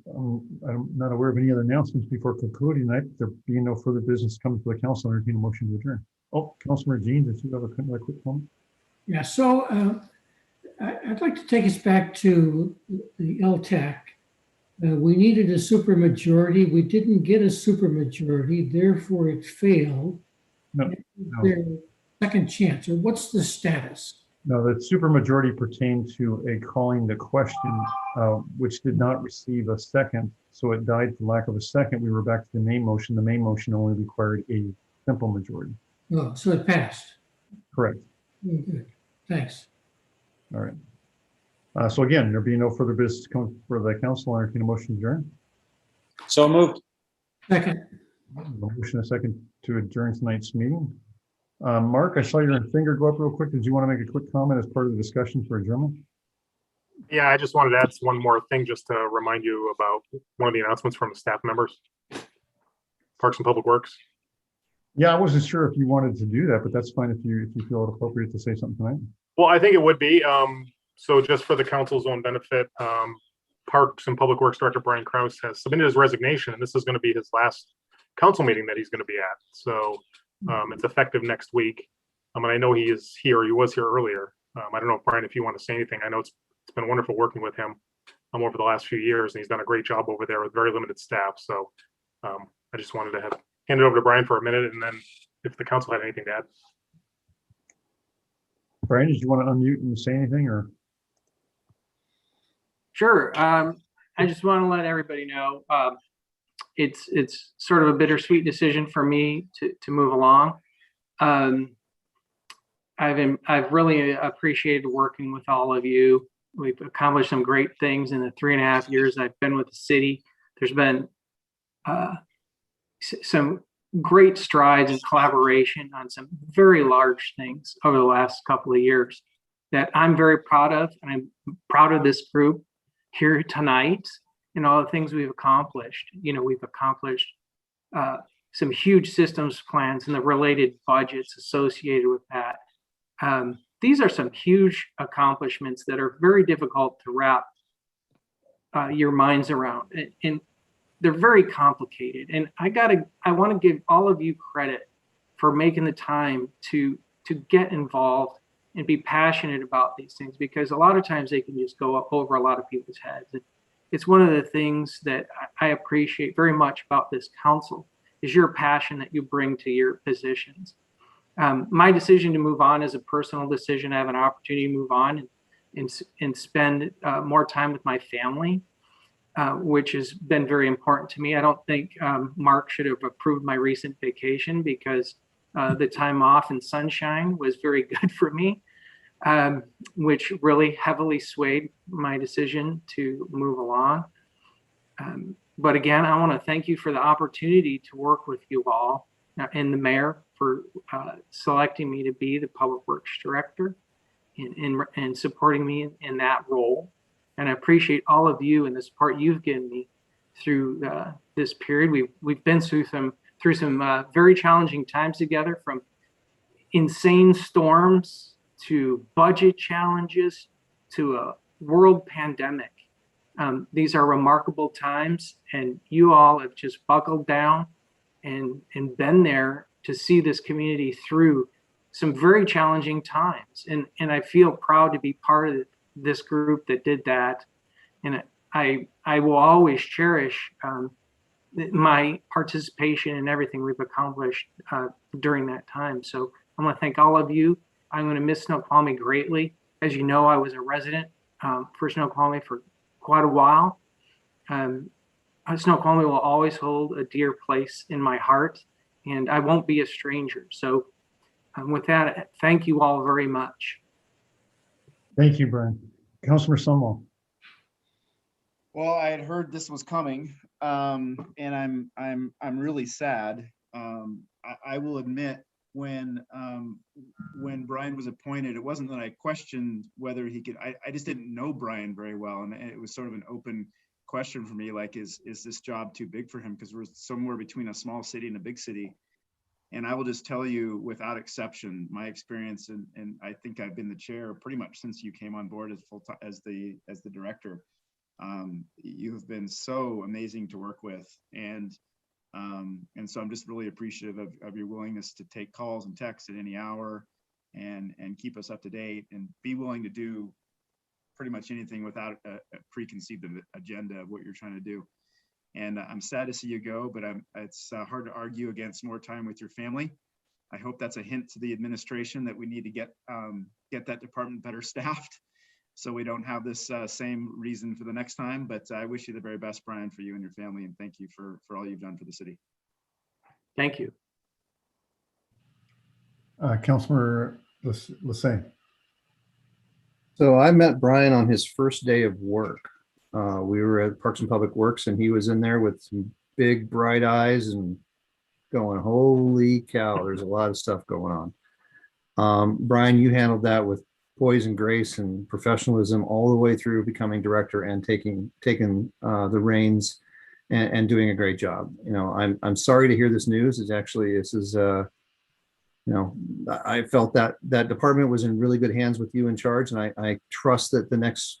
A: not aware of any other announcements before concluding tonight. There being no further business coming to the council, I entertain a motion to adjourn. Oh, Councilman Jean, did you have a quick comment?
K: Yeah, so I'd like to take us back to the LTAC. We needed a supermajority. We didn't get a supermajority, therefore it failed.
A: No.
K: Their second chance, or what's the status?
A: No, the supermajority pertained to a calling the question, which did not receive a second. So it died for lack of a second. We were back to the main motion. The main motion only required a simple majority.
K: Oh, so it passed.
A: Correct.
K: Oh, good. Thanks.
A: All right. So again, there being no further business coming for the council, I entertain a motion to adjourn.
J: So moved.
K: Second.
A: A motion, a second to adjourn tonight's meeting. Mark, I saw your finger go up real quick. Did you want to make a quick comment as part of the discussion for adjournment?
F: Yeah, I just wanted to add one more thing just to remind you about one of the announcements from the staff members. Parks and Public Works.
A: Yeah, I wasn't sure if you wanted to do that, but that's fine if you feel it appropriate to say something tonight.
F: Well, I think it would be. So just for the council's own benefit, Parks and Public Works Director Brian Krause has submitted his resignation, and this is going to be his last council meeting that he's going to be at. So it's effective next week. And I know he is here. He was here earlier. I don't know, Brian, if you want to say anything. I know it's been wonderful working with him over the last few years, and he's done a great job over there with very limited staff. So I just wanted to hand it over to Brian for a minute, and then if the council had anything to add.
A: Brian, did you want to unmute and say anything, or?
Q: Sure. I just want to let everybody know it's sort of a bittersweet decision for me to move along. I've really appreciated working with all of you. We've accomplished some great things in the 3.5 years I've been with the city. There's been some great strides in collaboration on some very large things over the last couple of years that I'm very proud of. And I'm proud of this group here tonight and all the things we've accomplished. You know, we've accomplished some huge systems plans and the related budgets associated with that. These are some huge accomplishments that are very difficult to wrap your minds around. And they're very complicated. And I want to give all of you credit for making the time to get involved and be passionate about these things, because a lot of times they can just go over a lot of people's heads. And it's one of the things that I appreciate very much about this council is your passion that you bring to your positions. My decision to move on is a personal decision. I have an opportunity to move on and spend more time with my family, which has been very important to me. I don't think Mark should have approved my recent vacation, because the time off in sunshine was very good for me, which really heavily swayed my decision to move along. But again, I want to thank you for the opportunity to work with you all and the mayor for selecting me to be the Public Works Director and supporting me in that role. And I appreciate all of you and the support you've given me through this period. We've been through some very challenging times together, from insane storms to budget challenges to a world pandemic. These are remarkable times, and you all have just buckled down and been there to see this community through some very challenging times. And I feel proud to be part of this group that did that. And I will always cherish my participation in everything we've accomplished during that time. So I want to thank all of you. I'm going to miss Snoqualmie greatly. As you know, I was a resident for Snoqualmie for quite a while. Snoqualmie will always hold a dear place in my heart, and I won't be a stranger. So with that, thank you all very much.
A: Thank you, Brian. Councilman Sunwell.
H: Well, I had heard this was coming, and I'm really sad. I will admit, when Brian was appointed, it wasn't that I questioned whether he could, I just didn't know Brian very well. And it was sort of an open question for me, like, is this job too big for him? Because we're somewhere between a small city and a big city. And I will just tell you, without exception, my experience, and I think I've been the chair pretty much since you came on board as full-time as the director. You have been so amazing to work with, and so I'm just really appreciative of your willingness to take calls and texts at any hour, and keep us up to date, and be willing to do pretty much anything without a preconceived agenda of what you're trying to do. And I'm sad to see you go, but it's hard to argue against more time with your family. I hope that's a hint to the administration that we need to get that department better staffed, so we don't have this same reason for the next time. But I wish you the very best, Brian, for you and your family, and thank you for all you've done for the city.
Q: Thank you.
A: Councilor Lassay.
M: So I met Brian on his first day of work. We were at Parks and Public Works, and he was in there with some big bright eyes and going, holy cow, there's a lot of stuff going on. Brian, you handled that with poise and grace and professionalism all the way through becoming director and taking the reins and doing a great job. You know, I'm sorry to hear this news. This is you know, I felt that department was in really good hands with you in charge, and I trust that the next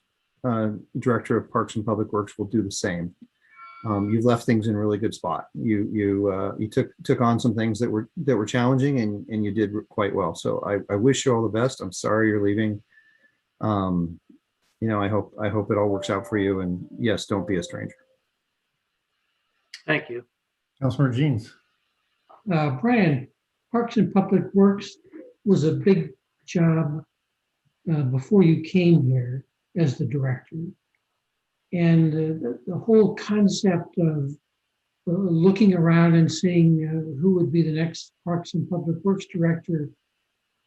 M: director of Parks and Public Works will do the same. You've left things in a really good spot. You took on some things that were challenging, and you did quite well. So I wish you all the best. I'm sorry you're leaving. You know, I hope it all works out for you. And yes, don't be a stranger.
Q: Thank you.
A: Councilor Jeans.
K: Brian, Parks and Public Works was a big job before you came here as the director. And the whole concept of looking around and seeing who would be the next Parks and Public Works director,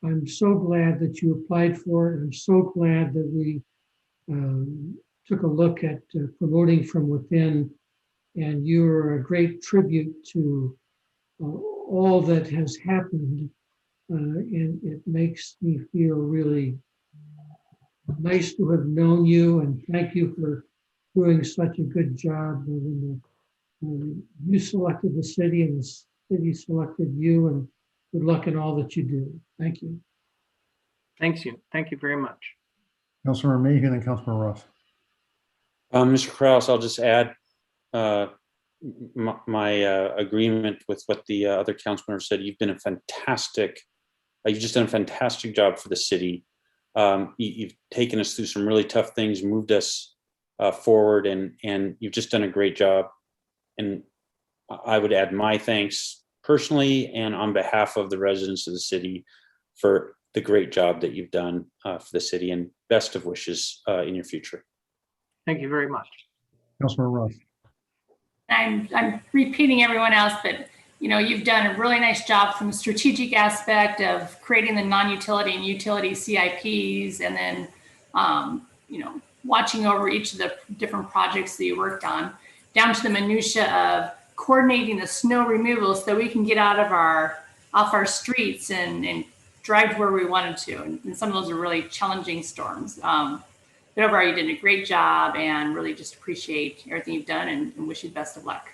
K: I'm so glad that you applied for it. I'm so glad that we took a look at promoting from within, and you're a great tribute to all that has happened, and it makes me feel really nice to have known you, and thank you for doing such a good job. You selected the city, and the city selected you, and good luck in all that you do. Thank you.
Q: Thank you. Thank you very much.
A: Councilor Mayhew and Councilor Roth.
J: Mr. Kraus, I'll just add my agreement with what the other councilman said. You've been you've just done a fantastic job for the city. You've taken us through some really tough things, moved us forward, and you've just done a great job. And I would add my thanks personally and on behalf of the residents of the city for the great job that you've done for the city, and best of wishes in your future.
Q: Thank you very much.
A: Councilor Roth.
L: I'm repeating everyone else, but you know, you've done a really nice job from the strategic aspect of creating the non-utility and utility CIPs, and then you know, watching over each of the different projects that you worked on, down to the minutia of coordinating the snow removal so we can get off our streets and drive to where we wanted to. And some of those are really challenging storms. But overall, you did a great job, and really just appreciate everything you've done, and wish you the best of luck.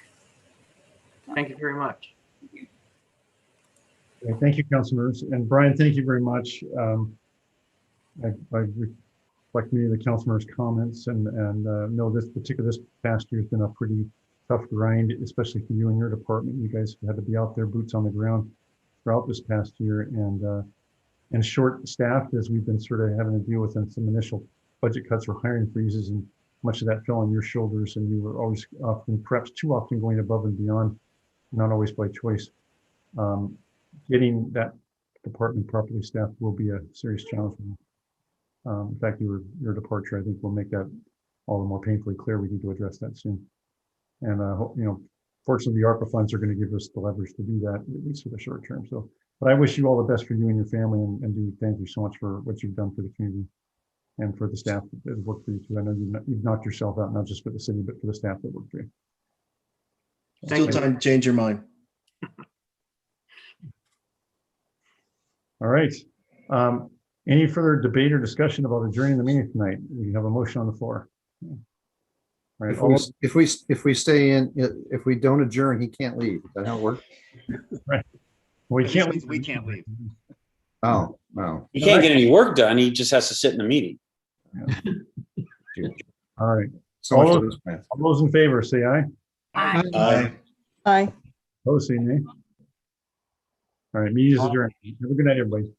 Q: Thank you very much.
A: Okay, thank you, councilors. And Brian, thank you very much. I reflect many of the councilors' comments, and know this past year has been a pretty tough grind, especially for you and your department. You guys had to be out there, boots on the ground, throughout this past year, and short-staffed, as we've been sort of having to deal with some initial budget cuts or hiring freezes, and much of that fell on your shoulders, and you were always often, perhaps too often, going above and beyond, not always by choice. Getting that department properly staffed will be a serious challenge. In fact, your departure, I think, will make that all the more painfully clear. We need to address that soon. And you know, fortunately, the ARPA funds are going to give us the leverage to do that, at least for the short term. So, but I wish you all the best for you and your family, and do thank you so much for what you've done for the community and for the staff that has worked for you too. I know you've knocked yourself out, not just for the city, but for the staff that worked for you.
C: Still time to change your mind.
A: All right. Any further debate or discussion about adjourning the meeting tonight? We have a motion on the floor. All right.
M: If we stay in, if we don't adjourn, he can't leave. Is that how it works?
A: Right. We
H: This
A: can't.
H: means we can't leave.
M: Oh, no.
J: He can't get any work done. He just has to sit in the meeting.
A: All right.
M: So much to this, man.
A: All those in favor, say aye.
J: Aye.
E: Aye.
A: Opposed, say nay. All right, meeting is adjourned. Have a good night, everybody.